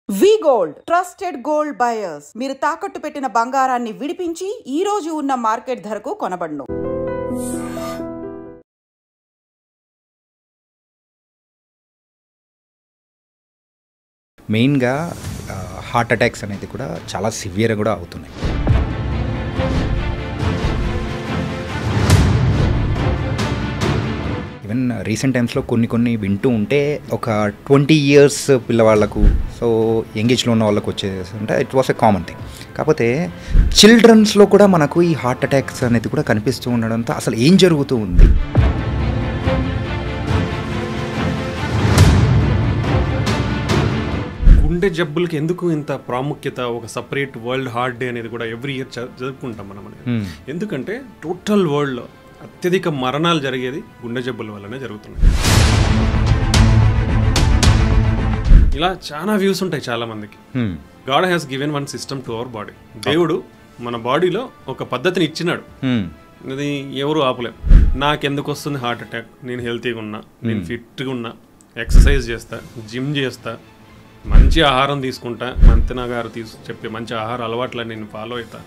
వి gold trusted gold buyers. మీరు తాకట్టు పెట్టిన బంగారాన్ని విడిపించి ఈ రోజు ఉన్న మార్కెట్ ధరకు కొనబడును. మెయిన్గా హార్ట్ అటాక్స్ అనేది కూడా చాలా సివియర్ కూడా అవుతున్నాయి. ఈవెన్ రీసెంట్ టైమ్స్లో కొన్ని వింటూ ఉంటే ఒక 20 years పిల్లవాళ్ళకు, సో యంగేజ్లో ఉన్న వాళ్ళకు వచ్చేసి అంటే it was a common thing. కాకపోతే చిల్డ్రన్స్లో కూడా మనకు ఈ హార్ట్ అటాక్స్ అనేది కూడా కనిపిస్తూ ఉండడంతో అసలు ఏం జరుగుతూ ఉంది? గుండె జబ్బులకి ఎందుకు ఇంత ప్రాముఖ్యత? ఒక సపరేట్ వరల్డ్ హార్ట్ డే అనేది కూడా ఎవ్రీ ఇయర్ జరుపుకుంటాం మనం. ఎందుకంటే టోటల్ వరల్డ్లో అత్యధిక మరణాలు జరిగేది గుండె జబ్బుల వల్లనే జరుగుతున్నాయి. ఇలా చాలా వ్యూస్ ఉంటాయి చాలా మందికి. God has given one system to our body. దేవుడు మన బాడీలో ఒక పద్ధతిని ఇచ్చినాడు, అది ఎవరు ఆపలేం. నాకెందుకు వస్తుంది హార్ట్ అటాక్? నేను హెల్తీగా ఉన్నా, నేను ఫిట్గా ఉన్నా, ఎక్సర్సైజ్ చేస్తా, జిమ్ చేస్తా, మంచి ఆహారం తీసుకుంటా, మంతెన గారు చెప్పే మంచి ఆహార అలవాట్లని నేను ఫాలో అవుతా.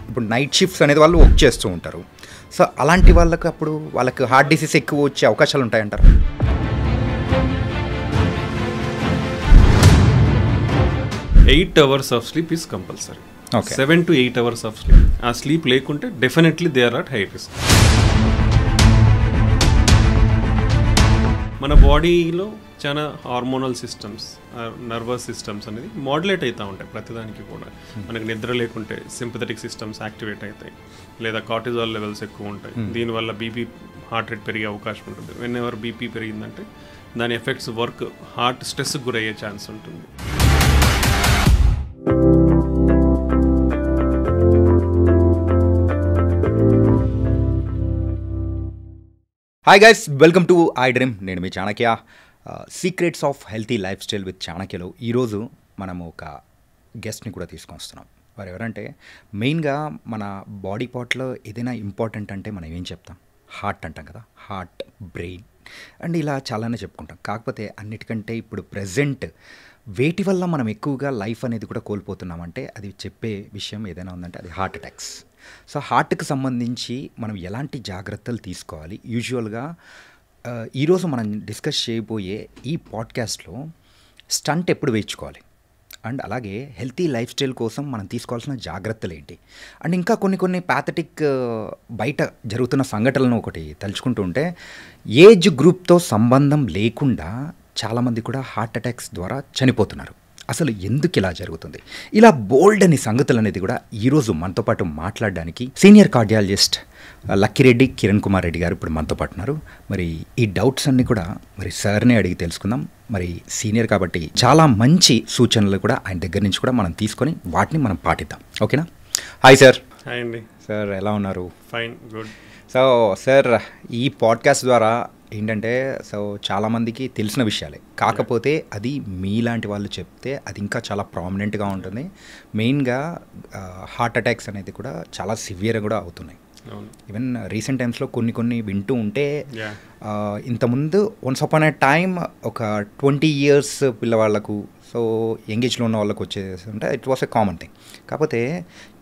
ఇప్పుడు నైట్ షిఫ్ట్స్ అనేది వాళ్ళు వర్క్ చేస్తూ ఉంటారు. సో అలాంటి వాళ్ళకి అప్పుడు వాళ్ళకి హార్ట్ డిసీజ్ ఎక్కువ వచ్చే అవకాశాలు ఉంటాయంటారు. 8 hours of sleep is compulsory. 7 to 8 hours of sleep. ఆ స్లీప్ లేకుంటే definitely they are at high risk. మన బాడీలో చాలా హార్మోనల్ సిస్టమ్స్, నర్వస్ సిస్టమ్స్ అనేది మాడ్యులేట్ అవుతూ ఉంటాయి ప్రతిదానికి కూడా. మనకి నిద్ర లేకుంటే సింపథెటిక్ సిస్టమ్స్ యాక్టివేట్ అవుతాయి, లేదా కార్టిజాల్ లెవెల్స్ ఎక్కువ ఉంటాయి. దీనివల్ల బీపీ, హార్ట్ రేట్ పెరిగే అవకాశం ఉంటుంది. వెన్ ఎవర్ బీపీ పెరిగిందంటే దాని ఎఫెక్ట్స్ వర్క్, హార్ట్ స్ట్రెస్కి గురయ్యే ఛాన్స్ ఉంటుంది. Hi guys, welcome to I Dream. నేను మీ Chanakya. Secrets of healthy life style with చాణక్యలో ఈరోజు మనము ఒక గెస్ట్ని కూడా తీసుకొని వస్తున్నాం. వారు ఎవరంటే మెయిన్గా మన బాడీ పార్ట్లో ఏదైనా ఇంపార్టెంట్ అంటే మనం ఏం చెప్తాం? హార్ట్ అంటాం కదా. హార్ట్, బ్రెయిన్ అండ్ ఇలా చాలానే చెప్పుకుంటాం. కాకపోతే అన్నిటికంటే ఇప్పుడు ప్రజెంట్ వేటి వల్ల మనం ఎక్కువగా లైఫ్ అనేది కూడా కోల్పోతున్నామంటే అది చెప్పే విషయం ఏదైనా ఉందంటే అది హార్ట్ అటాక్స్. సో హార్ట్కి సంబంధించి మనం ఎలాంటి జాగ్రత్తలు తీసుకోవాలి? యూజువల్గా ఈరోజు మనం డిస్కస్ చేయబోయే ఈ పాడ్కాస్ట్లో స్టంట్ ఎప్పుడు వేయించుకోవాలి, అండ్ అలాగే హెల్తీ లైఫ్ స్టైల్ కోసం మనం తీసుకోవాల్సిన జాగ్రత్తలు ఏంటి, అండ్ ఇంకా కొన్ని ప్యాథటిక్ బయట జరుగుతున్న సంఘటనలను ఒకటి తలుచుకుంటూ ఉంటే ఏజ్ గ్రూప్తో సంబంధం లేకుండా చాలామంది కూడా హార్ట్ అటాక్స్ ద్వారా చనిపోతున్నారు. అసలు ఎందుకు ఇలా జరుగుతుంది? ఇలా బోల్డ్ అని సంగతులు అనేది కూడా ఈరోజు మనతో పాటు మాట్లాడడానికి సీనియర్ కార్డియాలజిస్ట్ లక్కిరెడ్డి కిరణ్ కుమార్ రెడ్డి గారు ఇప్పుడు మనతో పాటు ఉన్నారు. మరి ఈ డౌట్స్ అన్నీ కూడా మరి సార్నే అడిగి తెలుసుకుందాం. మరి సీనియర్ కాబట్టి చాలా మంచి సూచనలు కూడా ఆయన దగ్గర నుంచి కూడా మనం తీసుకొని వాటిని మనం పాటిద్దాం. ఓకేనా? Hi sir. హాయ్ అండి. సార్ ఎలా ఉన్నారు? Fine, good. సో సార్, ఈ పాడ్కాస్ట్ ద్వారా ఏంటంటే సో చాలామందికి తెలిసిన విషయాలే, కాకపోతే అది మీలాంటి వాళ్ళు చెప్తే అది ఇంకా చాలా ప్రామినెంట్గా ఉంటుంది. మెయిన్గా హార్ట్ అటాక్స్ అనేది కూడా చాలా సివియర్ కూడా అవుతున్నాయి. ఈవెన్ రీసెంట్ టైమ్స్లో కొన్ని వింటూ ఉంటే ఇంతకుముందు వన్స్ అపాన్ ఎ టైమ్ ఒక 20 years పిల్లవాళ్ళకు, సో యంగేజ్లో ఉన్న వాళ్ళకు వచ్చేసి అంటే it was a common thing. కాకపోతే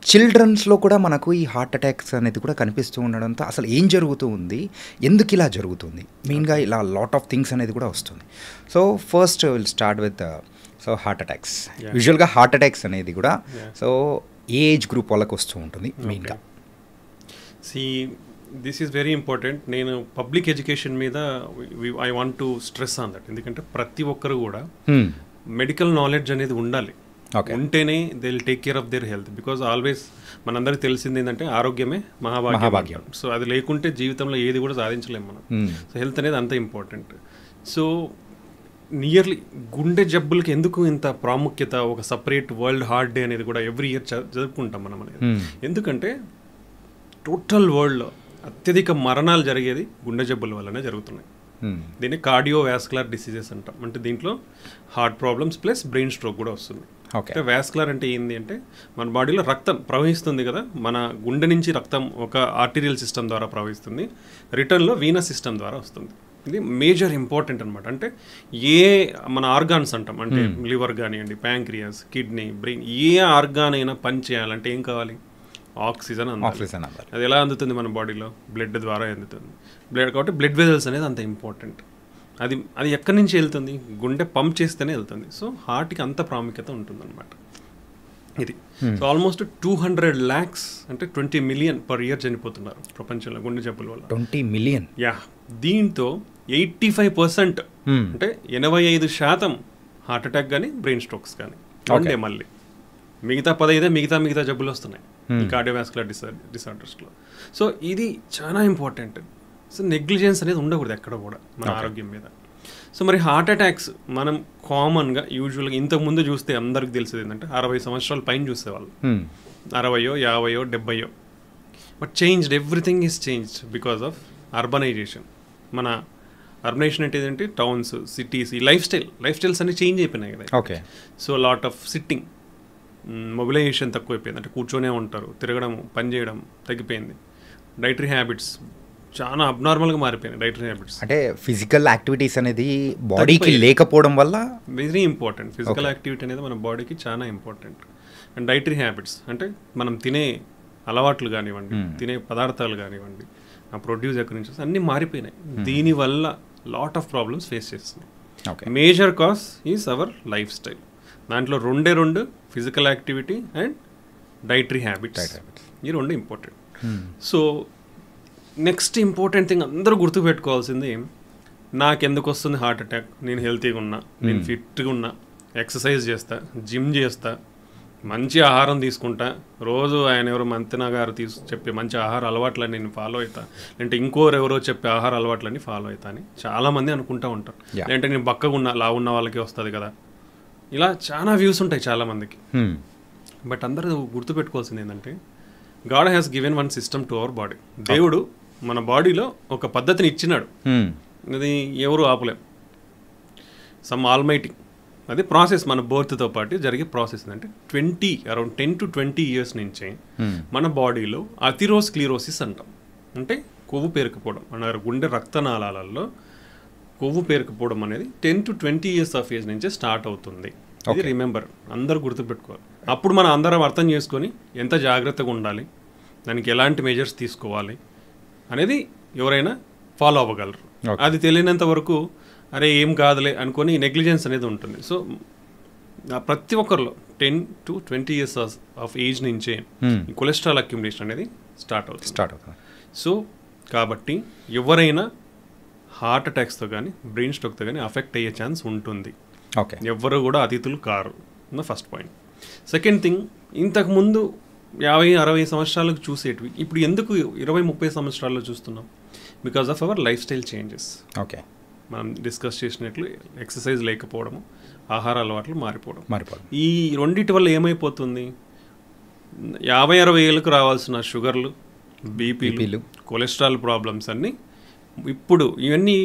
చిల్డ్రన్స్లో కూడా మనకు ఈ హార్ట్ అటాక్స్ అనేది కూడా కనిపిస్తూ ఉండడంతో అసలు ఏం జరుగుతూ ఉంది, ఎందుకు ఇలా జరుగుతుంది? మెయిన్గా ఇలా లాట్ ఆఫ్ థింగ్స్ అనేది కూడా వస్తుంది. So first will start with so heart attacks. యూజువల్గా హార్ట్ అటాక్స్ అనేది కూడా సో ఏజ్ గ్రూప్ వాళ్ళకు వస్తూ ఉంటుంది మెయిన్గా. This is very important. నేను పబ్లిక్ ఎడ్యుకేషన్ మీద I want to stress on that. ఎందుకంటే ప్రతి ఒక్కరు కూడా మెడికల్ నాలెడ్జ్ అనేది ఉండాలి. ఉంటేనే they will take care of their health. Because always మనందరికి తెలిసింది ఏంటంటే ఆరోగ్యమే మహాభాగ్యం. సో అది లేకుంటే జీవితంలో ఏది కూడా సాధించలేము మనం. సో హెల్త్ అనేది అంత ఇంపార్టెంట్. సో నియర్లీ గుండె జబ్బులకి ఎందుకు ఇంత ప్రాముఖ్యత? ఒక సపరేట్ వరల్డ్ హార్ట్ డే అనేది కూడా ఎవ్రీ ఇయర్ జరుపుకుంటాం మనం అనేది. ఎందుకంటే టోటల్ వరల్డ్లో అత్యధిక మరణాలు జరిగేది గుండె జబ్బుల వల్లనే జరుగుతున్నాయి. దీన్ని కార్డియోవాస్కులర్ డిసీజెస్ అంటాం. అంటే దీంట్లో heart problems plus brain stroke కూడా వస్తుంది. అంటే వాస్కులర్ అంటే ఏంటి అంటే మన బాడీలో రక్తం ప్రవహిస్తుంది కదా, మన గుండె నుంచి రక్తం ఒక ఆర్టీరియల్ సిస్టమ్ ద్వారా ప్రవహిస్తుంది, రిటర్న్లో వీనస్ సిస్టమ్ ద్వారా వస్తుంది. ఇది మేజర్ ఇంపార్టెంట్ అనమాట. అంటే ఏ మన ఆర్గాన్స్ అంటాం, అంటే లివర్ కానివ్వండి, ప్యాంక్రియాస్, కిడ్నీ, బ్రెయిన్, ఏ ఆర్గాన్ అయినా పని చేయాలంటే ఏం కావాలి? ఆక్సిజన్ అందాలి. అది ఎలా అందుతుంది మన బాడీలో? బ్లడ్ ద్వారా అందుతుంది. కాబట్టి బ్లడ్ వెజల్స్ అనేది అంత ఇంపార్టెంట్. అది ఎక్కడి నుంచి వెళ్తుంది? గుండె పంప్ చేస్తేనే వెళ్తుంది. సో హార్ట్కి అంత ప్రాముఖ్యత ఉంటుందన్నమాట ఇది. సో ఆల్మోస్ట్ 200 lakhs అంటే 20 million పర్ ఇయర్ చనిపోతున్నారు ప్రపంచంలో గుండె జబ్బుల వల్ల. 20 million. యా. దీంతో 85% అంటే 85% హార్ట్ అటాక్ కానీ బ్రెయిన్ స్ట్రోక్స్ కానీ ఉండే. మళ్ళీ మిగతా 15 మిగతా జబ్బులు వస్తున్నాయి కార్డియోవాస్కులర్ డిసార్డర్స్లో. సో ఇది చాలా ఇంపార్టెంట్. సో నెగ్లిజెన్స్ అనేది ఉండకూడదు ఎక్కడ కూడా మన ఆరోగ్యం మీద. సో మరి హార్ట్ అటాక్స్ మనం కామన్గా యూజువల్గా ఇంతకుముందు చూస్తే అందరికి తెలిసేది ఏంటంటే 60 సంవత్సరాల పైన చూసేవాళ్ళు, 60, 50, 70. But changed, everything is changed because of urbanization. మన అర్బనైజేషన్ అంటే ఏంటంటే టౌన్స్, సిటీస్, ఈ లైఫ్ స్టైల్స్ అన్ని చేంజ్ అయిపోయినాయి కదా. Okay. So lot of sitting, mobilization తక్కువైపోయింది. అంటే కూర్చొనే ఉంటారు, తిరగడం, పని చేయడం తగ్గిపోయింది. డైటరీ హ్యాబిట్స్ చాలా అబ్నార్మల్గా మారిపోయినాయి. డైటరీ హ్యాబిట్స్ అంటే ఫిజికల్ యాక్టివిటీస్ అనేది బాడీకి లేకపోవడం వల్ల వెరీ ఇంపార్టెంట్. ఫిజికల్ యాక్టివిటీ అనేది మన బాడీకి చాలా ఇంపార్టెంట్. అండ్ డైటరీ హ్యాబిట్స్ అంటే మనం తినే అలవాట్లు కానివ్వండి, తినే పదార్థాలు కానివ్వండి, ఆ ప్రొడ్యూస్ ఎక్కడి నుంచి అన్నీ మారిపోయినాయి. దీనివల్ల లాట్ ఆఫ్ ప్రాబ్లమ్స్ ఫేస్ చేస్తున్నాం. Major cause is our life style. దాంట్లో రెండు physical activity and dietary habits, ఈ రెండు important. So next important thing అందరూ గుర్తుపెట్టుకోవాల్సింది, నాకెందుకు వస్తుంది హార్ట్ అటాక్? నేను హెల్తీగా ఉన్నా, నేను ఫిట్గా ఉన్నా, ఎక్సర్సైజ్ చేస్తా, జిమ్ చేస్తా, మంచి ఆహారం తీసుకుంటా, రోజు ఆయన ఎవరో మంతెన గారు చెప్పే మంచి ఆహార అలవాట్లని నేను ఫాలో అవుతా, లేదంటే ఇంకోరెవరో చెప్పే ఆహార అలవాట్లని ఫాలో అవుతా అని చాలామంది అనుకుంటూ ఉంటారు. లేదంటే నేను బక్కగా ఉన్నా, లా ఉన్న వాళ్ళకి వస్తుంది కదా, ఇలా చాలా వ్యూస్ ఉంటాయి చాలామందికి. బట్ అందరూ గుర్తుపెట్టుకోవాల్సింది ఏంటంటే, God has given one system to our body. దేవుడు మన బాడీలో ఒక పద్ధతిని ఇచ్చినాడు, అది ఎవరు ఆపలేం. సమ్ ఆల్మైటీ, అది ప్రాసెస్ మన బర్త్తో పాటు జరిగే ప్రాసెస్. అంటే అరౌండ్ 10 to 20 years నుంచే మన బాడీలో అథెరోస్క్లిరోసిస్ అంటాం, అంటే కొవ్వు పేరుకుపోవడం, మన గుండె రక్తనాళాలలో కొవ్వు పేరుకుపోవడం అనేది 10 to 20 years ఆఫ్ ఏజ్ నుంచే స్టార్ట్ అవుతుంది. ఇది రిమెంబర్, అందరూ గుర్తుపెట్టుకోవాలి. అప్పుడు మనం అందరం అర్థం చేసుకొని ఎంత జాగ్రత్తగా ఉండాలి, దానికి ఎలాంటి మెజర్స్ తీసుకోవాలి అనేది ఎవరైనా ఫాలో అవ్వగలరు. అది తెలియనంత వరకు అరే ఏం కాదులే అనుకొని నెగ్లిజెన్స్ అనేది ఉంటుంది. సో ప్రతి ఒక్కరిలో 10 to 20 years ఆఫ్ ఏజ్ నుంచే కొలెస్ట్రాల్ అక్యుములేషన్ అనేది స్టార్ట్ అవుతుంది. సో కాబట్టి ఎవరైనా హార్ట్ అటాక్స్తో కానీ బ్రెయిన్ స్ట్రోక్తో కానీ అఫెక్ట్ అయ్యే ఛాన్స్ ఉంటుంది. ఎవ్వరు కూడా అతిథులు car, first point. Second thing, ఇంతకుముందు 50-60 సంవత్సరాలకు చూసేటివి ఇప్పుడు ఎందుకు 20-30 సంవత్సరాల్లో చూస్తున్నాం? Because of our life style changes. Okay. మనం డిస్కస్ చేసినట్లు ఎక్సర్సైజ్ లేకపోవడము, ఆహార అలవాట్లు మారిపోవడం. ఈ రెండింటి వల్ల ఏమైపోతుంది, 50-60 ఏళ్ళకు రావాల్సిన షుగర్లు, బీపీలు, కొలెస్ట్రాల్ ప్రాబ్లమ్స్ అన్నీ ఇప్పుడు ఇవన్నీ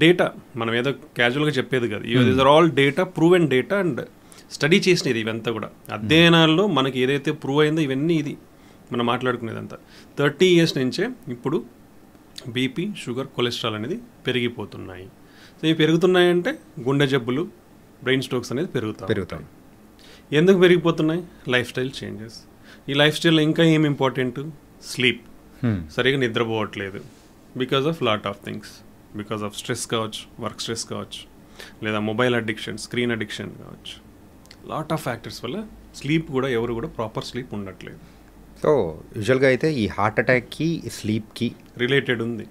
డేటా, మనం ఏదో క్యాజువల్గా చెప్పేది కదా, these are all data, proven data and study చేసినది. ఇవంతా కూడా అధ్యయనాల్లో మనకి ఏదైతే ప్రూవ్ అయిందో ఇవన్నీ ఇది మనం మాట్లాడుకునేదంతా 30 years నుంచే ఇప్పుడు బీపీ, షుగర్, కొలెస్ట్రాల్ అనేది పెరిగిపోతున్నాయి. సో ఇవి పెరుగుతున్నాయంటే గుండె జబ్బులు, బ్రెయిన్ స్ట్రోక్స్ అనేది పెరుగుతాయి. ఎందుకు పెరిగిపోతున్నాయి? Life style changes. ఈ లైఫ్ స్టైల్లో ఇంకా ఏం ఇంపార్టెంట్? స్లీప్. సరిగా నిద్రపోవట్లేదు because of lot of things, because of stress కావచ్చు, వర్క్ స్ట్రెస్ కావచ్చు, లేదా మొబైల్ అడిక్షన్, స్క్రీన్ అడిక్షన్ కావచ్చు. లాట్ ఆఫ్ ఫ్యాక్టర్స్ వల్ల స్లీప్ కూడా ఎవరు కూడా ప్రాపర్ స్లీప్ ఉండట్లేదు. సో యూజువల్గా అయితే ఈ హార్ట్ అటాక్కి స్లీప్కి రిలేటెడ్ ఉంది.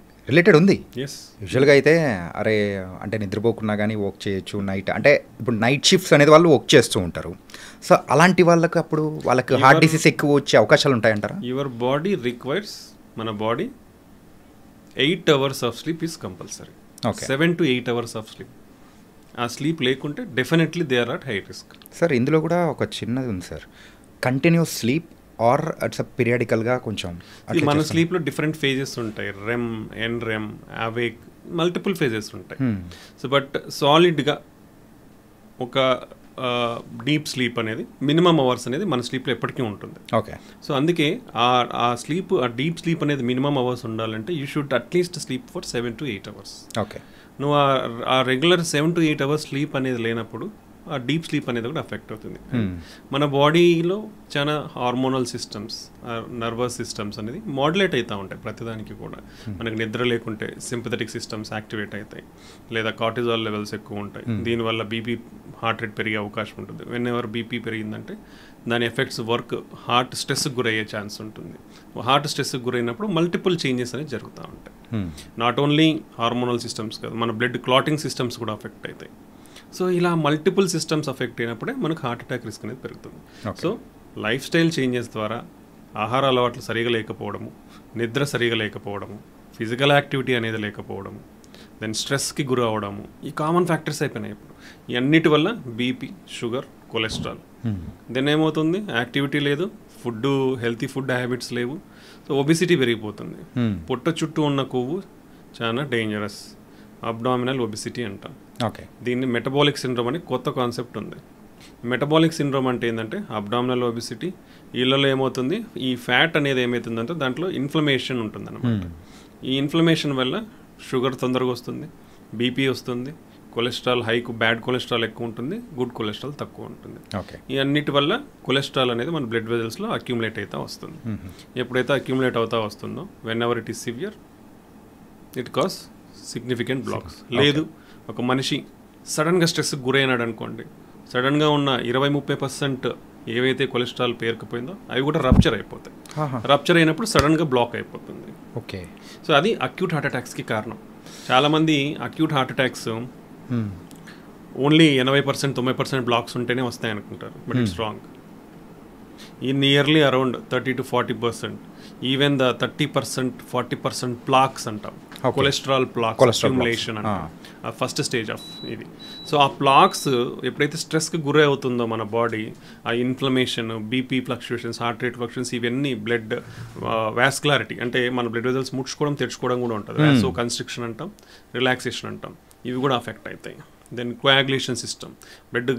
ఎస్. యూజువల్గా అయితే అరే అంటే నిద్రపోకున్నా కానీ వర్క్ చేయొచ్చు నైట్, అంటే ఇప్పుడు నైట్ షిఫ్ట్స్ అనేది వాళ్ళు వర్క్ చేస్తూ ఉంటారు. సో అలాంటి వాళ్ళకి అప్పుడు వాళ్ళకి హార్ట్ డిసీజ్ ఎక్కువ వచ్చే అవకాశాలు ఉంటాయంటారా? యువర్ బాడీ రిక్వైర్స్, మన body 8 hours of sleep is compulsory. 7 to 8 hours of sleep. ఆ స్లీప్ లేకుంటే definitely they are at high risk. Sir ఇందులో కూడా ఒక చిన్నది ఉంది సార్, కంటిన్యూస్ స్లీప్ ఆర్ అట్స్ పీరియాడికల్గా కొంచెం. మన స్లీప్లో డిఫరెంట్ ఫేజెస్ ఉంటాయి, REM, NREM, awake, multiple phases ఉంటాయి. సో బట్ సాలిడ్గా ఒక డీప్ స్లీప్ అనేది మినిమం అవర్స్ అనేది మన స్లీప్లో ఎప్పటికీ ఉంటుంది. ఓకే. సో అందుకే ఆ స్లీప్, ఆ డీప్ స్లీప్ అనేది మినిమం అవర్స్ ఉండాలంటే you should at least sleep for 7 to 8 hours. Okay. నువ్వు ఆ రెగ్యులర్ 7 to 8 hours స్లీప్ అనేది లేనప్పుడు ఆ డీప్ స్లీప్ అనేది కూడా అఫెక్ట్ అవుతుంది. మన బాడీలో చాలా హార్మోనల్ సిస్టమ్స్, నర్వస్ సిస్టమ్స్ అనేది మాడ్యులేట్ అవుతూ ఉంటాయి ప్రతిదానికి కూడా. మనకి నిద్ర లేకుంటే సింపథెటిక్ సిస్టమ్స్ యాక్టివేట్ అవుతాయి, లేదా కార్టిజాల్ లెవెల్స్ ఎక్కువ ఉంటాయి. దీనివల్ల బీపీ, హార్ట్ రేట్ పెరిగే అవకాశం ఉంటుంది. వెన్ ఎవర్ బీపీ పెరిగిందంటే దాని ఎఫెక్ట్స్ వర్క్ హార్ట్ స్ట్రెస్కి గురయ్యే ఛాన్స్ ఉంటుంది. హార్ట్ స్ట్రెస్కి గురైనప్పుడు మల్టిపుల్ చేంజెస్ అనేది జరుగుతూ ఉంటాయి. నాట్ ఓన్లీ హార్మోనల్ సిస్టమ్స్ కాదు, మన బ్లడ్ క్లాటింగ్ సిస్టమ్స్ కూడా అఫెక్ట్ అవుతాయి. సో ఇలా మల్టిపుల్ సిస్టమ్స్ అఫెక్ట్ అయినప్పుడే మనకు హార్ట్ అటాక్ రిస్క్ అనేది పెరుగుతుంది. సో లైఫ్ స్టైల్ చేంజెస్ ద్వారా ఆహార అలవాట్లు సరిగా లేకపోవడము, నిద్ర సరిగా లేకపోవడము, ఫిజికల్ యాక్టివిటీ అనేది లేకపోవడము, దెన్ స్ట్రెస్కి గురి అవ్వడము, ఈ కామన్ ఫ్యాక్టర్స్ అయిపోయినాయి ఇప్పుడు. ఈ అన్నిటి వల్ల బీపీ, షుగర్, కొలెస్ట్రాల్. దెన్ ఏమవుతుంది, యాక్టివిటీ లేదు, ఫుడ్ హెల్తీ ఫుడ్ హ్యాబిట్స్ లేవు, సో ఒబిసిటీ పెరిగిపోతుంది. పొట్ట చుట్టూ ఉన్న కొవ్వు చాలా డేంజరస్, అబ్డామినల్ ఒబిసిటీ అంటాం. దీన్ని మెటబాలిక్ సిండ్రోమ్ అని కొత్త కాన్సెప్ట్ ఉంది. మెటబాలిక్ సిండ్రోమ్ అంటే ఏంటంటే అబ్డామినల్ ఒబిసిటీ. వీళ్ళలో ఏమవుతుంది, ఈ ఫ్యాట్ అనేది ఏమవుతుందంటే దాంట్లో ఇన్ఫ్లమేషన్ ఉంటుంది అన్నమాట. ఈ ఇన్ఫ్లమేషన్ వల్ల షుగర్ తొందరగా వస్తుంది, బీపీ వస్తుంది, కొలెస్ట్రాల్ బ్యాడ్ కొలెస్ట్రాల్ ఎక్కువ ఉంటుంది, గుడ్ కొలెస్ట్రాల్ తక్కువ ఉంటుంది. ఈ అన్నిటి వల్ల కొలెస్ట్రాల్ అనేది మన బ్లడ్ వెజల్స్లో అక్యూములేట్ అవుతూ వస్తుంది. ఎప్పుడైతే అక్యూములేట్ అవుతూ వస్తుందో, when ever it is severe, it costs significant blocks. లేదు, ఒక మనిషి సడన్గా స్ట్రెస్కి గురైనాడు అనుకోండి, సడన్గా ఉన్న 20-30% ఏవైతే కొలెస్ట్రాల్ పేరుకుపోయిందో అవి కూడా రప్చర్ అయిపోతాయి. రప్చర్ అయినప్పుడు సడన్గా బ్లాక్ అయిపోతుంది. ఓకే. సో అది అక్యూట్ హార్ట్ అటాక్స్కి కారణం. చాలామంది acute heart attacks only 80%, 90% blocks ఉంటేనే వస్తాయి అనుకుంటారు, బట్ ఇట్స్ రాంగ్. ఈ nearly around 30 to 40%, even the 30%, 40% plaques అంటాం, కొలెస్ట్రాల్ ప్లాక్స్ అక్యుములేషన్ అంటాం, ఫస్ట్ స్టేజ్ ఆఫ్ ఇది. సో ఆ ప్లాక్స్ ఎప్పుడైతే స్ట్రెస్కి గురై అవుతుందో మన బాడీ, ఆ inflammation, BP fluctuations, heart rate fluctuations, ఇవన్నీ బ్లడ్ వాస్కులారిటీ అంటే మన బ్లడ్ వెజల్స్ ముడుచుకోవడం, తెరుచుకోవడం కూడా ఉంటుంది. సో కన్స్ట్రిక్షన్ అంటాం, రిలాక్సేషన్ అంటాం, ఇవి కూడా అఫెక్ట్ అవుతాయి. Then coagulation system, blood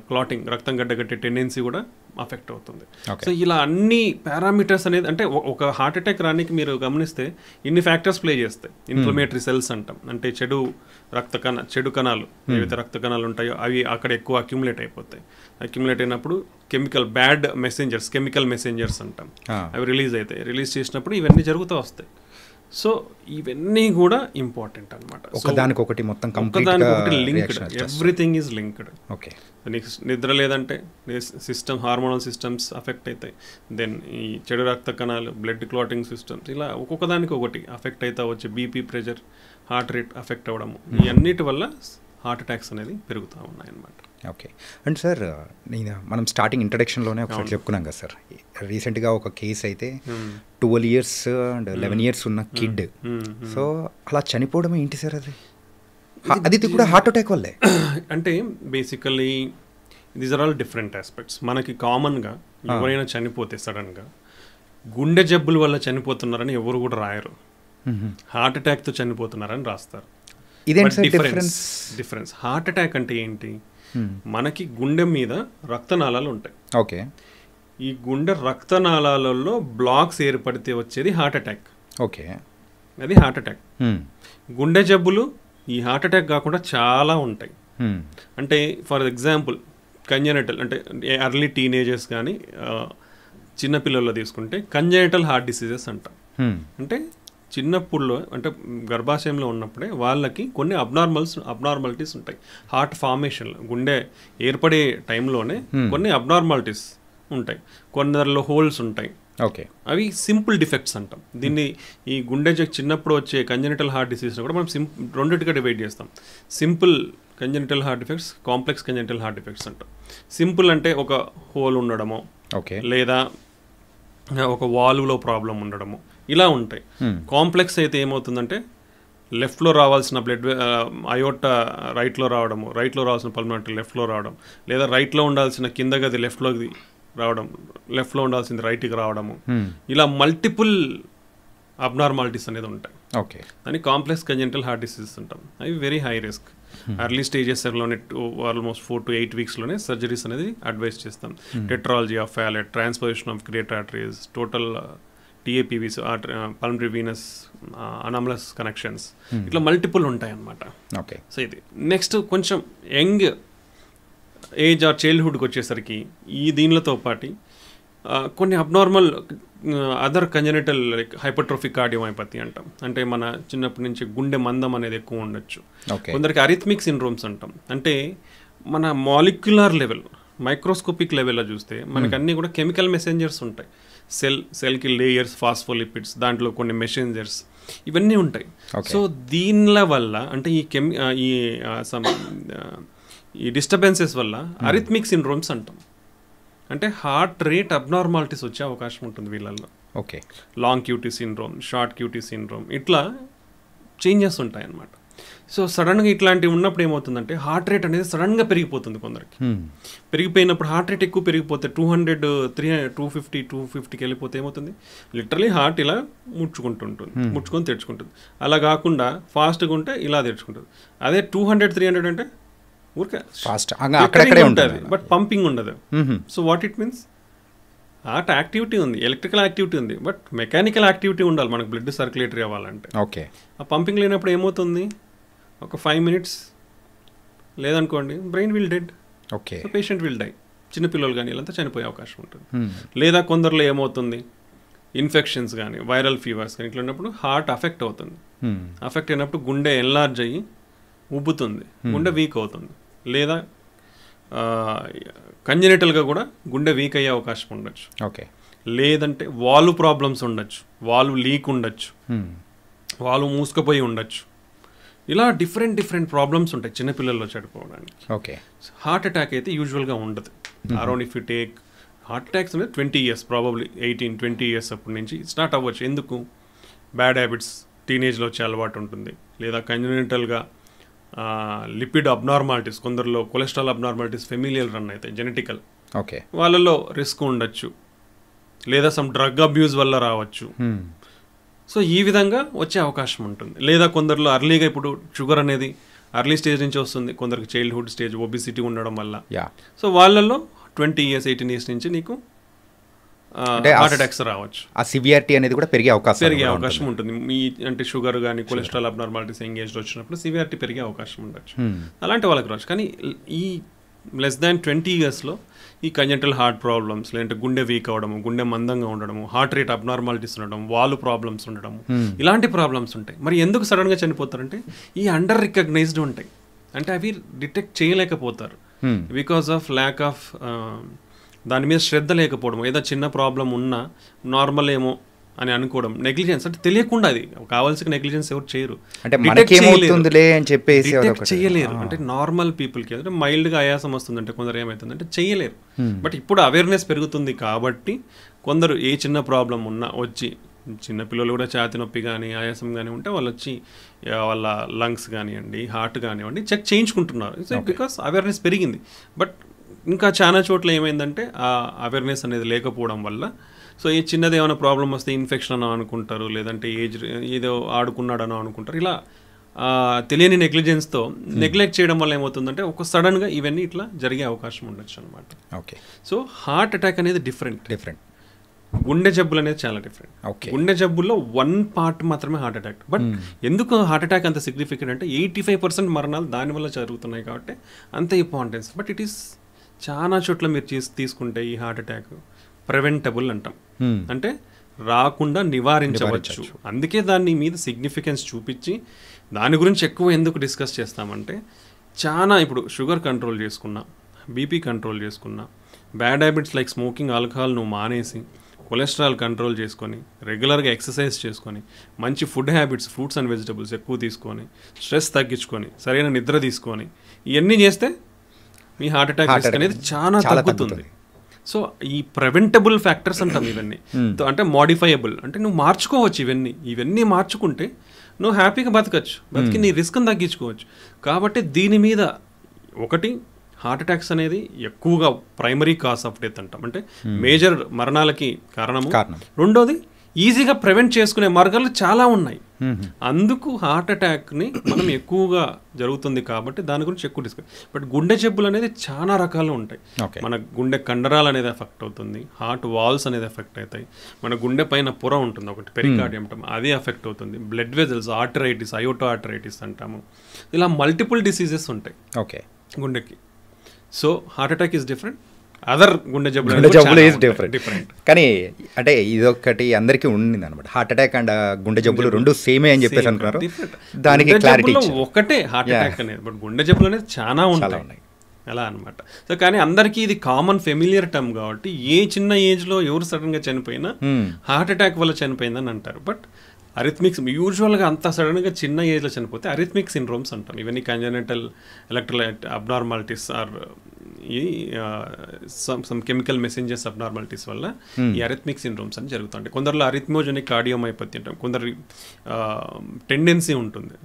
clotting, రక్తం గడ్డగట్టే టెండెన్సీ కూడా అఫెక్ట్ అవుతుంది. సో ఇలా అన్ని పారామీటర్స్ అనేది అంటే ఒక హార్ట్ అటాక్ రానికి మీరు గమనిస్తే ఇన్ని ఫ్యాక్టర్స్ ప్లే చేస్తాయి. ఇన్ఫ్లమేటరీ సెల్స్ అంటాం, అంటే చెడు కణాలు, ఏవైతే రక్త కణాలు ఉంటాయో అవి అక్కడ ఎక్కువ అక్యుములేట్ అయిపోతాయి. అక్యుములేట్ అయినప్పుడు బ్యాడ్ మెసెంజర్స్, కెమికల్ మెసెంజర్స్ అంటాం, అవి రిలీజ్ అవుతాయి. రిలీజ్ చేసినప్పుడు ఇవన్నీ జరుగుతూ వస్తాయి. సో ఇవన్నీ కూడా ఇంపార్టెంట్ అనమాట. ఒకదానికొకటి మొత్తం linked, everything is linked. Okay. నీకు నిద్ర లేదంటే హార్మోనల్ సిస్టమ్స్ అఫెక్ట్ అవుతాయి. దెన్ ఈ చెడు రక్త కణాలు, బ్లడ్ క్లాటింగ్ సిస్టమ్స్, ఇలా ఒక్కొక్కదానికి ఒకటి అఫెక్ట్ అవుతా వచ్చి BP, pressure, heart rate affect అవ్వడము, ఈ అన్నిటి వల్ల హార్ట్ అటాక్స్ అనేది పెరుగుతూ ఉన్నాయి అన్నమాట. ఓకే. అండ్ సార్, మనం స్టార్టింగ్ ఇంట్రడక్షన్లోనే ఒకసారి చెప్పుకున్నాం కదా సార్, రీసెంట్గా ఒక కేసు అయితే 12 years అండ్ 11 years ఉన్న కిడ్, సో అలా చనిపోవడం ఏంటి సార్? అది కూడా హార్ట్ అటాక్ వల్లే అంటే basically these are all different aspects. మనకి కామన్గా ఎవరైనా చనిపోతే సడన్గా గుండె జబ్బుల వల్ల చనిపోతున్నారని ఎవరు కూడా రాయరు, హార్ట్ అటాక్తో చనిపోతున్నారని రాస్తారు. డిఫరెన్స్ హార్ట్ అటాక్ అంటే ఏంటి, మనకి గుండె మీద రక్తనాళాలు ఉంటాయి. ఓకే. ఈ గుండె రక్తనాళాలలో బ్లాక్స్ ఏర్పడితే వచ్చేది హార్ట్ అటాక్. ఓకే. అది హార్ట్ అటాక్. గుండె జబ్బులు ఈ హార్ట్ అటాక్ కాకుండా చాలా ఉంటాయి. అంటే ఫర్ ఎగ్జాంపుల్ కంజెనిటల్, అంటే ఎర్లీ టీనేజర్స్ కానీ చిన్నపిల్లల్లో తీసుకుంటే కంజెనిటల్ హార్ట్ డిసీజెస్ అంటాం. అంటే చిన్నప్పుడులో, అంటే గర్భాశయంలో ఉన్నప్పుడే వాళ్ళకి కొన్ని అబ్నార్మాలిటీస్ ఉంటాయి. హార్ట్ ఫార్మేషన్లో, గుండె ఏర్పడే టైంలోనే కొన్ని అబ్నార్మాలిటీస్ ఉంటాయి, కొందరిలో హోల్స్ ఉంటాయి. ఓకే. అవి సింపుల్ డిఫెక్ట్స్ అంటాం. దీన్ని ఈ గుండె చిన్నప్పుడు వచ్చే కంజెనిటల్ హార్ట్ డిసీజ్ని కూడా మనం రెండింటిగా డివైడ్ చేస్తాం. Simple congenital heart defects, complex congenital heart defects అంటాం. సింపుల్ అంటే ఒక హోల్ ఉండడము, ఓకే, లేదా ఒక వాల్వ్లో ప్రాబ్లం ఉండడము, ఇలా ఉంటాయి. కాంప్లెక్స్ అయితే ఏమవుతుందంటే లెఫ్ట్లో రావాల్సిన బ్లడ్ అయోటా రైట్లో రావడము, రైట్లో రావాల్సిన పల్మనరీ లెఫ్ట్లో రావడం, లేదా రైట్లో ఉండాల్సిన కింద గది లెఫ్ట్లోకి రావడం, లెఫ్ట్లో ఉండాల్సింది రైట్కి రావడము, ఇలా మల్టిపుల్ అబ్నార్మాలిటీస్ అనేది ఉంటాయి. ఓకే. అని కాంప్లెక్స్ కంజెనిటల్ హార్ట్ డిసీజెస్ ఉంటాం. అవి వెరీ హై రిస్క్. ఎర్లీ స్టేజెస్లోనే ఆల్మోస్ట్ 4 to 8 weeksలోనే సర్జరీస్ అనేది అడ్వైస్ చేస్తాం. Tetralogy of Fallot, transposition of great arteries, total TAPVs pulmonary venous anomalous connections, ఇట్లా మల్టిపుల్ ఉంటాయి అన్నమాట. ఓకే. సో ఇది నెక్స్ట్ కొంచెం యంగ్ ఏజ్ ఆర్ చైల్డ్హుడ్కి వచ్చేసరికి ఈ దీనిలతో పాటు కొన్ని abnormal other congenital like hypertrophic cardiomyopathy అంటాం. అంటే మన చిన్నప్పటి నుంచి గుండె మందం అనేది ఎక్కువ ఉండొచ్చు. కొందరికి అరిథమిక్ సిండ్రోమ్స్ అంటాం. అంటే మన మాలిక్యులర్ లెవెల్ మైక్రోస్కోపిక్ లెవెల్లో చూస్తే మనకు అన్నీ కూడా కెమికల్ మెసెంజర్స్ ఉంటాయి. సెల్కి లేయర్స్, ఫాస్ఫోలిపిడ్స్, దాంట్లో కొన్ని మెసెంజర్స్ ఇవన్నీ ఉంటాయి. సో దీనిల వల్ల అంటే ఈ డిస్టర్బెన్సెస్ వల్ల అరిథమిక్ సిండ్రోమ్స్ అంటాం. అంటే హార్ట్ రేట్ అబ్నార్మాలిటీస్ వచ్చే అవకాశం ఉంటుంది వీళ్ళల్లో. Okay. Long QT syndrome, short QT syndrome, ఇట్లా చేంజెస్ ఉంటాయి అన్నమాట. సో సడన్గా ఇట్లాంటివి ఉన్నప్పుడు ఏమవుతుందంటే హార్ట్ రేట్ అనేది సడన్గా పెరిగిపోతుంది కొందరికి. పెరిగిపోయినప్పుడు హార్ట్ రేట్ ఎక్కువ పెరిగిపోతే 200, 300, 250, 250కి వెళ్ళిపోతే ఏమవుతుంది, లిటరలీ హార్ట్ ఇలా ముడుచుకొని తెచ్చుకుంటుంది. అలా కాకుండా ఫాస్ట్గా ఉంటే ఇలా తెచ్చుకుంటుంది. అదే 200, 300 అంటే ఊరికే ఫాస్ట్ అక్కడక్కడే ఉంటుంది, బట్ పంపింగ్ ఉండదు. So what it means heart activity ఉంది, ఎలక్ట్రికల్ యాక్టివిటీ ఉంది, బట్ మెకానికల్ యాక్టివిటీ ఉండాలి మనకు బ్లడ్ సర్క్యులేటరీ అవ్వాలంటే. ఓకే. ఆ పంపింగ్ లేనప్పుడు ఏమవుతుంది, ఒక 5 minutes లేదనుకోండి brain will dead. Okay. So patient will die. చిన్నపిల్లలు కానీ వీళ్ళంతా చనిపోయే అవకాశం ఉంటుంది. లేదా కొందరిలో ఏమవుతుంది, ఇన్ఫెక్షన్స్ కానీ వైరల్ ఫీవర్స్ కానీ ఇట్లా ఉన్నప్పుడు హార్ట్ అఫెక్ట్ అవుతుంది. అఫెక్ట్ అయినప్పుడు గుండె ఎన్లార్జ్ అయ్యి ఉబ్బుతుంది, గుండె వీక్ అవుతుంది. లేదా కంజెనిటల్గా కూడా గుండె వీక్ అయ్యే అవకాశం ఉండొచ్చు. ఓకే. లేదంటే వాల్వ్ ప్రాబ్లమ్స్ ఉండొచ్చు, వాల్వ్ లీక్ ఉండొచ్చు, వాల్వ్ మూసుకుపోయి ఉండొచ్చు. ఇలా డిఫరెంట్ ప్రాబ్లమ్స్ ఉంటాయి చిన్నపిల్లల్లో చనిపోవడానికి. ఓకే. హార్ట్ అటాక్ అయితే యూజువల్గా ఉండదు. Around if you take heart attacks అనేది 20 years, ప్రాబబ్లీ 18-20 years అప్పటి నుంచి స్టార్ట్ అవ్వచ్చు. ఎందుకు, బ్యాడ్ హ్యాబిట్స్ టీనేజ్లో వచ్చే అలవాటు ఉంటుంది, లేదా కంజెనిటల్గా లిపిడ్ అబ్నార్మాలిటీస్, కొందరిలో కొలెస్ట్రాల్ అబ్నార్మాలిటీస్ ఫెమిలియల్ రన్ అవుతాయి, జెనెటికల్. ఓకే. వాళ్ళలో రిస్క్ ఉండొచ్చు, లేదా సమ్ డ్రగ్ అబ్యూస్ వల్ల రావచ్చు. సో ఈ విధంగా వచ్చే అవకాశం ఉంటుంది. లేదా కొందరిలో అర్లీగా, ఇప్పుడు షుగర్ అనేది అర్లీ స్టేజ్ నుంచి వస్తుంది, కొందరికి చైల్డ్హుడ్ స్టేజ్ ఒబిసిటీ ఉండడం వల్ల. సో వాళ్ళల్లో 20 years, 18 years నుంచి నీకు హార్ట్ అటాక్స్ రావచ్చు. ఆ సివియారిటీ అనేది కూడా పెరిగే అవకాశం ఉంటుంది. మీ అంటే షుగర్ కానీ కొలెస్ట్రాల్ అబ్నార్మాలిటీస్ ఎంగేజ్డ్ వచ్చినప్పుడు సివియారిటీ పెరిగే అవకాశం ఉండొచ్చు. అలాంటి వాళ్ళకి రావచ్చు. కానీ ఈ less than 20 yearsలో ఈ కంజెంటల్ హార్ట్ ప్రాబ్లమ్స్, లేదంటే గుండె వీక్ అవడము, గుండె మందంగా ఉండడము, హార్ట్ రేట్ అబ్నార్మాలిటీస్ ఉండడం, వాల్వ్ ప్రాబ్లమ్స్ ఉండడము, ఇలాంటి ప్రాబ్లమ్స్ ఉంటాయి. మరి ఎందుకు సడన్గా చనిపోతారంటే ఈ అండర్ రికగ్నైజ్డ్ ఉంటాయి. అంటే అవి డిటెక్ట్ చేయలేకపోతారు బికాస్ ఆఫ్ ల్యాక్ ఆఫ్ దాని మీద శ్రద్ధ లేకపోవడం. ఏదో చిన్న ప్రాబ్లం ఉన్నా నార్మల్ ఏమో అని అనుకోవడం, నెగ్లిజెన్స్. అంటే తెలియకుండా, అది కావాల్సిన నెగ్లిజెన్స్ ఎవరు చేయరు, అంటే మనకేమవుతుందిలే అని చెప్పేసి చేయలేరు. అంటే నార్మల్ పీపుల్కి అంటే మైల్డ్గా ఆయాసం వస్తుందంటే కొందరు ఏమవుతుందంటే చేయలేరు. బట్ ఇప్పుడు అవేర్నెస్ పెరుగుతుంది కాబట్టి కొందరు ఏ చిన్న ప్రాబ్లం ఉన్నా వచ్చి, చిన్నపిల్లలు కూడా ఛాతీ నొప్పి కానీ ఆయాసం కానీ ఉంటే వాళ్ళు వచ్చి వాళ్ళ లంగ్స్ కానివ్వండి, హార్ట్ కానివ్వండి చెక్ చేయించుకుంటున్నారు. బికాస్ అవేర్నెస్ పెరిగింది. బట్ ఇంకా చాలా చోట్ల ఏమైందంటే ఆ అవేర్నెస్ అనేది లేకపోవడం వల్ల, సో ఈ చిన్నది ఏమైనా ప్రాబ్లం వస్తే ఇన్ఫెక్షన్ అనో అనుకుంటారు, లేదంటే ఏదో ఆడుకున్నాడనో అనుకుంటారు. ఇలా తెలియని నెగ్లిజెన్స్తో నెగ్లెక్ట్ చేయడం వల్ల ఏమవుతుందంటే ఒక సడన్గా ఇవన్నీ ఇట్లా జరిగే అవకాశం ఉండొచ్చు అనమాట. ఓకే. సో హార్ట్ అటాక్ అనేది డిఫరెంట్. గుండె జబ్బులు అనేది చాలా డిఫరెంట్. గుండె జబ్బుల్లో 1 part మాత్రమే హార్ట్ అటాక్. బట్ ఎందుకు హార్ట్ అటాక్ అంత సిగ్నిఫికెంట్ అంటే 85% మరణాలు దానివల్ల జరుగుతున్నాయి కాబట్టి అంత ఇంపార్టెన్స్. బట్ ఇట్ ఈస్ చాలా చోట్ల మీరు తీసుకుంటే ఈ హార్ట్ అటాక్ ప్రివెంటబుల్ అంటాం. అంటే రాకుండా నివారించవచ్చు. అందుకే దాని మీద సిగ్నిఫికెన్స్ చూపించి దాని గురించి ఎక్కువ ఎందుకు డిస్కస్ చేస్తామంటే, చాలా ఇప్పుడు షుగర్ కంట్రోల్ చేసుకున్నా, బీపీ కంట్రోల్ చేసుకున్నా, bad habits like smoking, alcohol నువ్వు మానేసి, కొలెస్ట్రాల్ కంట్రోల్ చేసుకొని, రెగ్యులర్గా ఎక్సర్సైజ్ చేసుకొని, మంచి food habits, fruits and vegetables ఎక్కువ తీసుకొని, స్ట్రెస్ తగ్గించుకొని, సరైన నిద్ర తీసుకొని, ఇవన్నీ చేస్తే మీ హార్ట్ అటాక్ రిస్క్ అనేది చాలా తగ్గుతుంది. సో ఈ ప్రివెంటబుల్ ఫ్యాక్టర్స్ అంటాం ఇవన్నీ. అంటే మోడిఫైయబుల్, అంటే నువ్వు మార్చుకోవచ్చు. ఇవన్నీ మార్చుకుంటే నువ్వు హ్యాపీగా బతికి నీ రిస్క్ని తగ్గించుకోవచ్చు. కాబట్టి దీని మీద ఒకటి హార్ట్ అటాక్స్ అనేది ఎక్కువగా ప్రైమరీ కాజ్ ఆఫ్ డెత్ అంటాం, అంటే మేజర్ మరణాలకి కారణము. రెండోది ఈజీగా ప్రివెంట్ చేసుకునే మార్గాలు చాలా ఉన్నాయి. అందుకు హార్ట్ అటాక్ని మనం ఎక్కువగా జరుగుతుంది కాబట్టి దాని గురించి ఎక్కువ డిస్కస్. బట్ గుండె జబ్బులు అనేది చాలా రకాలు ఉంటాయి. మన గుండె కండరాలు అనేది ఎఫెక్ట్ అవుతుంది, హార్ట్ వాల్స్ అనేది ఎఫెక్ట్ అవుతాయి, మన గుండె పైన పొర ఉంటుంది ఒకటి పెరికార్డియం అంటాం, అది ఎఫెక్ట్ అవుతుంది, బ్లడ్ వెజల్స్, ఆర్టరైటిస్, అయోటో ఆర్టరైటిస్ అంటాము, ఇలా మల్టిపుల్ డిసీజెస్ ఉంటాయి ఓకే గుండెకి. So heart attack is different, other గుండె జబ్బులు ఈజ్ డిఫరెంట్. కానీ అంటే ఇదొకటి అందరికీ ఉండింది అనమాట, హార్ట్ అటాక్ అండ్ గుండె జబ్బులు రెండు సేమే అని చెప్పేసి అనుకున్నారు. దానికి క్లారిటీ ఒకటే హార్ట్ అటాక్ అనేది, బట్ గుండె జబ్బులు అనేది చాలా ఉంటాయి ఎలా అనమాట. సో కానీ అందరికీ ఇది కామన్ ఫెమిలియర్ టర్మ్ కాబట్టి ఏ చిన్న ఏజ్లో ఎవరు సడన్గా చనిపోయినా హార్ట్ అటాక్ వల్ల చనిపోయిందని అంటారు. బట్ అరిథ్మిక్స్ యూజువల్గా అంత సడన్గా చిన్న ఏజ్లో చనిపోతే అరిథ్మిక్ సిండ్రోమ్స్ అంటాం. ఇవన్నీ కంజెనిటల్ ఎలక్ట్రోలైట్ అబ్నార్మాలిటీస్ ఆర్ ఈ సమ్ కెమికల్ మెసెంజర్స్ అబ్నార్మాలిటీస్ వల్ల ఈ అరిథ్మిక్ సిండ్రోమ్స్ అని జరుగుతుంటాయి. కొందరిలో అరిథ్మోజెనిక్ కార్డియోమైపతి అంటాం, కొందరి టెండెన్సీ ఉంటుంది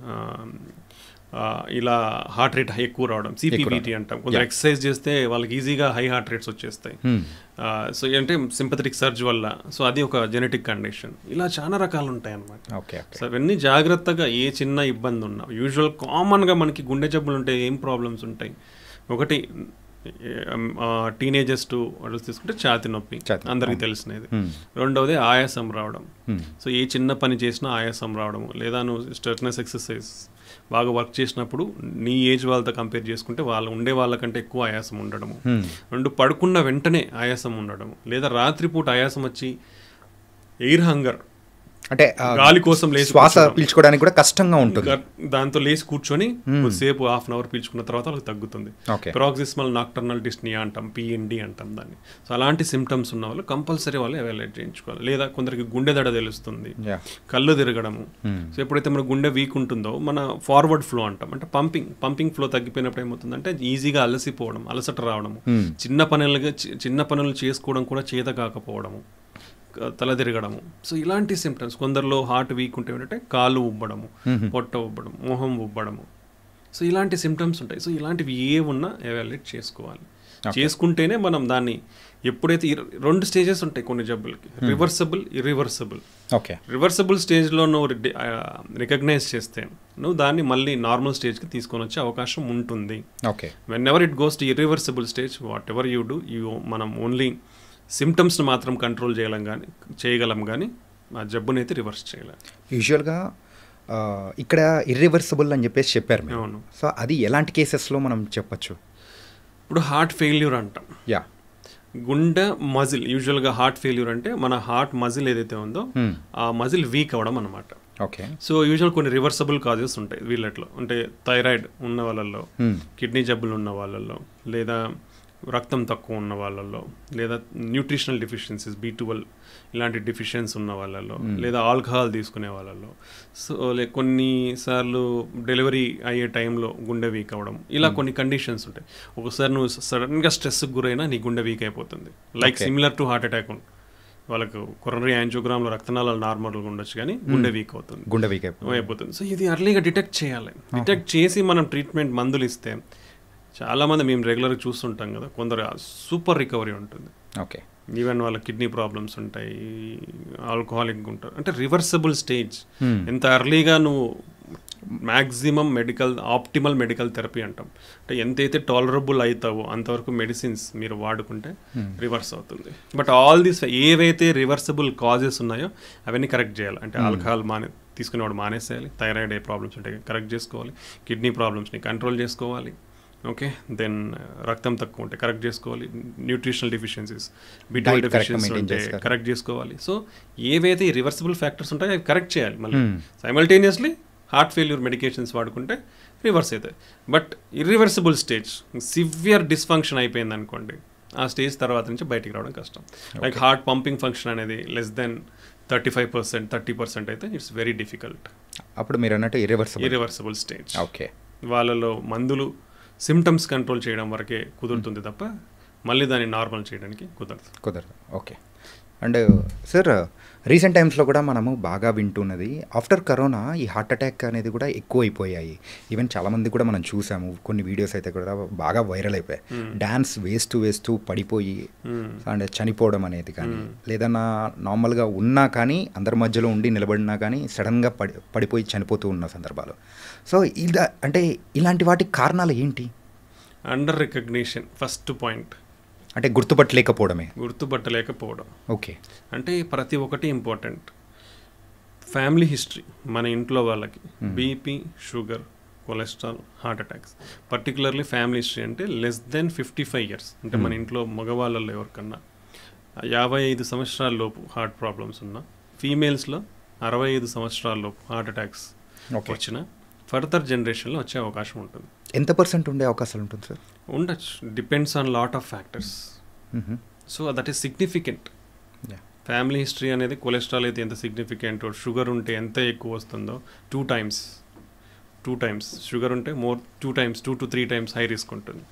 ఇలా హార్ట్ రేట్ ఎక్కువ రావడం, సిపిబిటి అంటాం. కొందరు ఎక్సర్సైజ్ చేస్తే వాళ్ళకి ఈజీగా హై హార్ట్ రేట్స్ వచ్చేస్తాయి. సో అంటే సింపథెటిక్ సర్జ్ వల్ల, సో అది ఒక జెనెటిక్ కండిషన్. ఇలా చాలా రకాలు ఉంటాయి అన్నమాట. సో అవన్నీ జాగ్రత్తగా ఏ చిన్న ఇబ్బంది ఉన్నా, యూజువల్ కామన్గా మనకి గుండె జబ్బులు ఉంటే ఏం ప్రాబ్లమ్స్ ఉంటాయి, ఒకటి టీనేజర్స్ టు అడల్ట్స్ తీసుకుంటే ఛాతి నొప్పి అందరికీ తెలిసినది. రెండవది ఆయాసం రావడం. సో ఏ చిన్న పని చేసినా ఆయాసం రావడము, లేదా నువ్వు స్ట్రెట్నెస్ ఎక్సర్సైజ్ బాగా వర్క్ చేసినప్పుడు నీ ఏజ్ వాళ్ళతో కంపేర్ చేసుకుంటే వాళ్ళు ఉండే వాళ్ళకంటే ఎక్కువ ఆయాసం ఉండడము. రెండు పడుకున్న వెంటనే ఆయాసం ఉండడము, లేదా రాత్రిపూట ఆయాసం వచ్చి ఎయిర్ హంగర్ అంటే గాలి కోసం లేచి శ్వాస పీల్చుకోవడానికి కూడా కష్టంగా ఉంటుంది, దాంతో లేచి కూర్చొని కొద్దిసేపు హాఫ్ అన్ అవర్ పీల్చుకున్న తర్వాత వాళ్ళకి తగ్గుతుంది. ప్రాక్సిస్మల్ నాక్టర్నల్ డిస్నియా అంటాం, పిఎన్డి అంటాం దాన్ని. సో అలాంటి సిమ్టమ్స్ ఉన్న వాళ్ళు కంపల్సరీ వాళ్ళు ఎవాల్యుయేట్ చేయించుకోవాలి. లేదా కొందరికి గుండె దడ తెలుస్తుంది, కళ్ళు తిరగడము. సో ఎప్పుడైతే మన గుండె వీక్ ఉంటుందో మన ఫార్వర్డ్ ఫ్లో అంటాం, అంటే పంపింగ్ ఫ్లో తగ్గిపోయినప్పుడు ఏమవుతుందంటే ఈజీగా అలసిపోవడం, అలసట రావడము, చిన్న పనులు చేసుకోవడం కూడా చేత కాకపోవడము, తల తిరగడము. సో ఇలాంటి సిమ్టమ్స్. కొందరిలో హార్ట్ వీక్ ఉంటే ఏంటంటే కాలు ఉబ్బడము, పొట్ట ఉబ్బడం, మొహం ఉబ్బడము. సో ఇలాంటి సిమ్టమ్స్ ఉంటాయి. సో ఇలాంటివి ఏ ఉన్నా ఎవాల్యుయేట్ చేసుకోవాలి. చేసుకుంటేనే మనం దాన్ని, ఎప్పుడైతే 2 స్టేజెస్ ఉంటాయి కొన్ని జబ్బులకి, రివర్సబుల్, ఇర్రివర్సబుల్. రివర్సబుల్ స్టేజ్లో నువ్వు రికగ్నైజ్ చేస్తే నువ్వు దాన్ని మళ్ళీ నార్మల్ స్టేజ్కి తీసుకొని వచ్చే అవకాశం ఉంటుంది. When ever it goes to irreversible stage, what ever you do, మనం ఓన్లీ సిమ్టమ్స్ని మాత్రం కంట్రోల్ చేయగలం కానీ ఆ జబ్బునైతే రివర్స్ చేయలేం. యూజువల్గా ఇక్కడ ఇర్రివర్సిబుల్ అని చెప్పేసి చెప్పారు. అవును. సో అది ఎలాంటి కేసెస్లో మనం చెప్పచ్చు? ఇప్పుడు హార్ట్ ఫెయిల్యూర్ అంటాం. గుండె మజిల్, యూజువల్గా హార్ట్ ఫెయిల్యూర్ అంటే మన హార్ట్ మజిల్ ఏదైతే ఉందో ఆ మజిల్ వీక్ అవ్వడం అనమాట. సో యూజువల్ కొన్ని రివర్సబుల్ కాజెస్ ఉంటాయి వీళ్ళట్లో. అంటే థైరాయిడ్ ఉన్న వాళ్ళల్లో, కిడ్నీ జబ్బులు ఉన్న వాళ్ళల్లో, లేదా రక్తం తక్కువ ఉన్న వాళ్ళల్లో, లేదా న్యూట్రిషనల్ డెఫిషియన్సీస్ B12 ఇలాంటి డెఫిషియన్స్ ఉన్న వాళ్ళల్లో, లేదా ఆల్కహాల్ తీసుకునే వాళ్ళల్లో. సో కొన్నిసార్లు డెలివరీ అయ్యే టైంలో గుండె వీక్ అవ్వడం, ఇలా కొన్ని కండిషన్స్ ఉంటాయి. ఒకసారి నువ్వు సడన్గా స్ట్రెస్కి గురైనా నీ గుండె వీక్ అయిపోతుంది. Like similar to heart attack. వాళ్ళకు కొరనరీ యాంజియోగ్రామ్లో రక్తనాళాలు నార్మల్గా ఉండొచ్చు కానీ గుండె వీక్ అవుతుంది, గుండె వీక్ అయిపోతుంది. సో ఇది అర్లీగా డిటెక్ట్ చేయాలి. డిటెక్ట్ చేసి మనం ట్రీట్మెంట్ మందులు ఇస్తే, చాలామంది మేము రెగ్యులర్గా చూస్తుంటాం కదా, కొందరు సూపర్ రికవరీ ఉంటుంది. ఈవెన్ వాళ్ళ కిడ్నీ ప్రాబ్లమ్స్ ఉంటాయి, ఆల్కహాలిక్ ఉంటారు. అంటే రివర్సబుల్ స్టేజ్. ఎంత అర్లీగా నువ్వు మ్యాక్సిమం ఆప్టిమల్ మెడికల్ థెరపీ అంటాం, అంటే ఎంతైతే టాలరబుల్ అవుతావో అంతవరకు మెడిసిన్స్ మీరు వాడుకుంటే రివర్స్ అవుతుంది. బట్ ఆల్ దీస్ ఏవైతే రివర్సబుల్ కాజెస్ ఉన్నాయో అవన్నీ కరెక్ట్ చేయాలి. అంటే ఆల్కహాల్ తీసుకునేవాడు మానేసేయాలి, థైరాయిడ్ ఏ ప్రాబ్లమ్స్ ఉంటాయి కరెక్ట్ చేసుకోవాలి, కిడ్నీ ప్రాబ్లమ్స్ని కంట్రోల్ చేసుకోవాలి, దెన్ రక్తం తక్కువ ఉంటే కరెక్ట్ చేసుకోవాలి, న్యూట్రిషనల్ డెఫిషియన్సీస్, B12 డెఫిషియన్సీ ఉంటే కరెక్ట్ చేసుకోవాలి. సో ఏవైతే రివర్సిబుల్ ఫ్యాక్టర్స్ ఉంటాయో అవి కరెక్ట్ చేయాలి. మళ్ళీ సైమల్టేనియస్లీ హార్ట్ ఫెయిల్యూర్ మెడికేషన్స్ వాడుకుంటే రివర్స్ అవుతాయి. But irreversible stage, severe dysfunction అయిపోయింది అనుకోండి, ఆ స్టేజ్ తర్వాత నుంచి బయటికి రావడం కష్టం. లైక్ హార్ట్ పంపింగ్ ఫంక్షన్ అనేది లెస్ దెన్ 35%, 30% అయితే ఇట్స్ వెరీ డిఫికల్ట్. అప్పుడు మీరు అన్నట్టు ఇర్రివర్సిబుల్ స్టేజ్. వాళ్ళలో మందులు సిమ్టమ్స్ కంట్రోల్ చేయడం వరకే కుదురుతుంది తప్ప మళ్ళీ దాన్ని నార్మల్ చేయడానికి కుదరదు. ఓకే. అండ్ సార్ రీసెంట్ టైమ్స్లో కూడా మనము బాగా వింటున్నది ఆఫ్టర్ కరోనా ఈ హార్ట్ అటాక్ అనేది కూడా ఎక్కువ అయిపోయాయి. ఈవెన్ చాలామంది కూడా మనం చూసాము, కొన్ని వీడియోస్ అయితే కూడా బాగా వైరల్ అయిపోయాయి. డాన్స్ వేస్తూ పడిపోయి అండ్ చనిపోవడం అనేది కానీ, లేదన్నా నార్మల్గా ఉన్నా కానీ అందరి మధ్యలో ఉండి నిలబడినా కానీ సడన్గా పడిపోయి చనిపోతూ ఉన్న సందర్భాలు. సో అంటే ఇలాంటి వాటికి కారణాలు ఏంటి? Under recognition first point. అంటే గుర్తుపట్టలేకపోవడం. ఓకే. అంటే ప్రతి ఒక్కటి ఇంపార్టెంట్. ఫ్యామిలీ హిస్టరీ, మన ఇంట్లో వాళ్ళకి BP, sugar, cholesterol, heart attacks, particularly family history అంటే లెస్ దెన్ 55 years, అంటే మన ఇంట్లో మగవాళ్ళలో ఎవరికన్నా 55 సంవత్సరాల లోపు హార్ట్ ప్రాబ్లమ్స్ ఉన్నా, ఫీమేల్స్లో 65 సంవత్సరాల లోపు హార్ట్ అటాక్స్ వచ్చిన ఫర్దర్ జనరేషన్లో వచ్చే అవకాశం ఉంటుంది. ఎంత % ఉండే అవకాశాలు ఉంటుంది సార్? ఉండొచ్చు, depends on lot of factors. So that is significant. Family history అనేది కొలెస్ట్రాల్ అయితే ఎంత సిగ్నిఫికెంట్, షుగర్ ఉంటే ఎంత ఎక్కువ వస్తుందో 2 times షుగర్ ఉంటే 2 to 3 times హై రిస్క్ ఉంటుంది.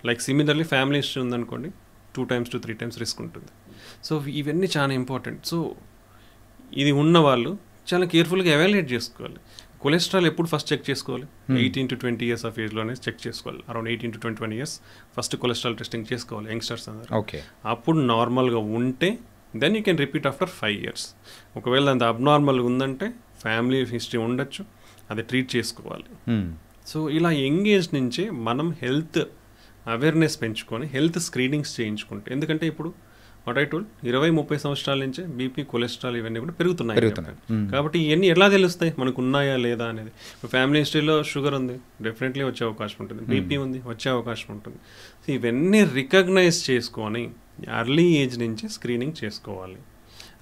లైక్ సిమిలర్లీ ఫ్యామిలీ హిస్టరీ ఉందనుకోండి 2 to 3 times రిస్క్ ఉంటుంది. సో ఇవన్నీ చాలా ఇంపార్టెంట్. సో ఇది ఉన్న వాళ్ళు చాలా కేర్ఫుల్గా ఎవాల్యుయేట్ చేసుకోవాలి. కొలెస్ట్రాల్ ఎప్పుడు ఫస్ట్ చెక్ చేసుకోవాలి? 18 to 20 years ఆఫ్ ఏజ్లోనే చెక్ చేసుకోవాలి. Around 18 to 21 years first cholesterol testing చేసుకోవాలి యంగ్స్టర్స్ అందరూ. ఓకే. అప్పుడు నార్మల్గా ఉంటే then you can repeat after 5 years. ఒకవేళ అంత అబ్నార్మల్గా ఉందంటే ఫ్యామిలీ హిస్టరీ ఉండొచ్చు, అది ట్రీట్ చేసుకోవాలి. సో ఇలా యంగ్ ఏజ్ నుంచే మనం హెల్త్ అవేర్నెస్ పెంచుకొని హెల్త్ స్క్రీనింగ్స్ చేయించుకుంటే, ఎందుకంటే ఇప్పుడు వాట్ ఐ టోల్డ్ 20-30 సంవత్సరాల నుంచే బీపీ, కొలెస్ట్రాల్ ఇవన్నీ కూడా పెరుగుతున్నాయి. కాబట్టి ఇవన్నీ ఎలా తెలుస్తాయి మనకు ఉన్నాయా లేదా అనేది. ఇప్పుడు ఫ్యామిలీ హిస్టరీలో షుగర్ ఉంది, డెఫినెట్లీ వచ్చే అవకాశం ఉంటుంది. బీపీ ఉంది, వచ్చే అవకాశం ఉంటుంది. సో ఇవన్నీ రికగ్నైజ్ చేసుకొని అర్లీ ఏజ్ నుంచి స్క్రీనింగ్ చేసుకోవాలి.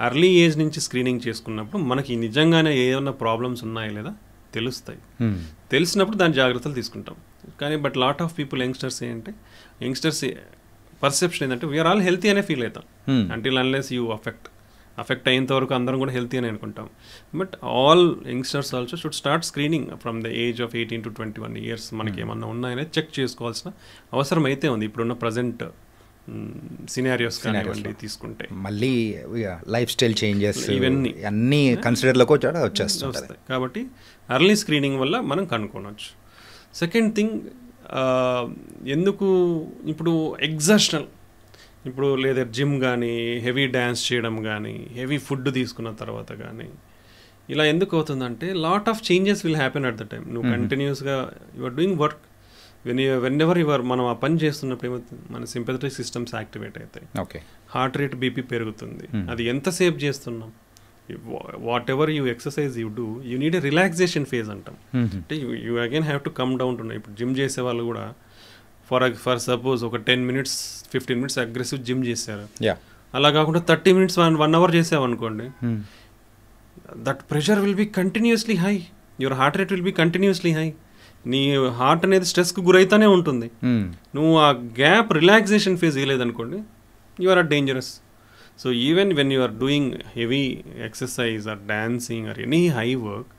అర్లీ ఏజ్ నుంచి స్క్రీనింగ్ చేసుకున్నప్పుడు మనకి నిజంగానే ఏమైనా ప్రాబ్లమ్స్ ఉన్నాయా లేదా తెలుస్తాయి. తెలిసినప్పుడు దాని జాగ్రత్తలు తీసుకుంటాం. కానీ but lot of people youngsters perception ఏంటంటే వీఆర్ ఆల్ హెల్తీ అనే ఫీల్ అవుతాం. అంటిల్ అన్లెస్ యూ అఫెక్ట్ అయ్యేంత వరకు అందరం కూడా హెల్తీ అని అనుకుంటాం. But all youngsters also should start screening from the age of 18 to 21 years. మనకి ఏమన్నా ఉన్నాయనేది చెక్ చేసుకోవాల్సిన అవసరం అయితే ఉంది ఇప్పుడున్న ప్రజెంట్ సినారియోస్ కానివ్వండి తీసుకుంటే. మళ్ళీ లైఫ్ స్టైల్ చేంజెస్ ఇవన్నీ అన్నీ కన్సిడర్లోకి వచ్చేస్తాయి. కాబట్టి అర్లీ స్క్రీనింగ్ వల్ల మనం కనుక్కోవచ్చు. సెకండ్ థింగ్, ఎందుకు ఇప్పుడు ఎగ్జాస్టనల్, ఇప్పుడు లేదా జిమ్ కానీ, హెవీ డ్యాన్స్ చేయడం కానీ, హెవీ ఫుడ్ తీసుకున్న తర్వాత కానీ ఇలా ఎందుకు అవుతుందంటే lot of changes will happen at the time. నువ్వు కంటిన్యూస్గా your doing work, when ever మనం ఆ పని చేస్తున్నప్పుడు ఏమవుతుంది, మన సింపథెటిక్ సిస్టమ్స్ యాక్టివేట్ అవుతాయి. ఓకే. హార్ట్ రేట్, బీపీ పెరుగుతుంది. అది ఎంతసేపు చేస్తున్నాం, what ever you exercise you do, you need a relaxation phase అంటాం. అంటే you again have to come down to. ఇప్పుడు జిమ్ చేసే వాళ్ళు కూడా ఫర్ సపోజ్ ఒక 10 minutes 15 minutes అగ్రెసివ్ జిమ్ చేశారు, అలా కాకుండా 30 minutes 1 hour చేసావనుకోండి, that pressure will be continuously high, your heart rate will be continuously high. నీ హార్ట్ అనేది స్ట్రెస్కి గురైతేనే ఉంటుంది. నువ్వు ఆ గ్యాప్ రిలాక్సేషన్ ఫేజ్ ఇవ్వలేదనుకోండి, you are dangerous. So even when you are doing heavy exercise or dancing or any high work,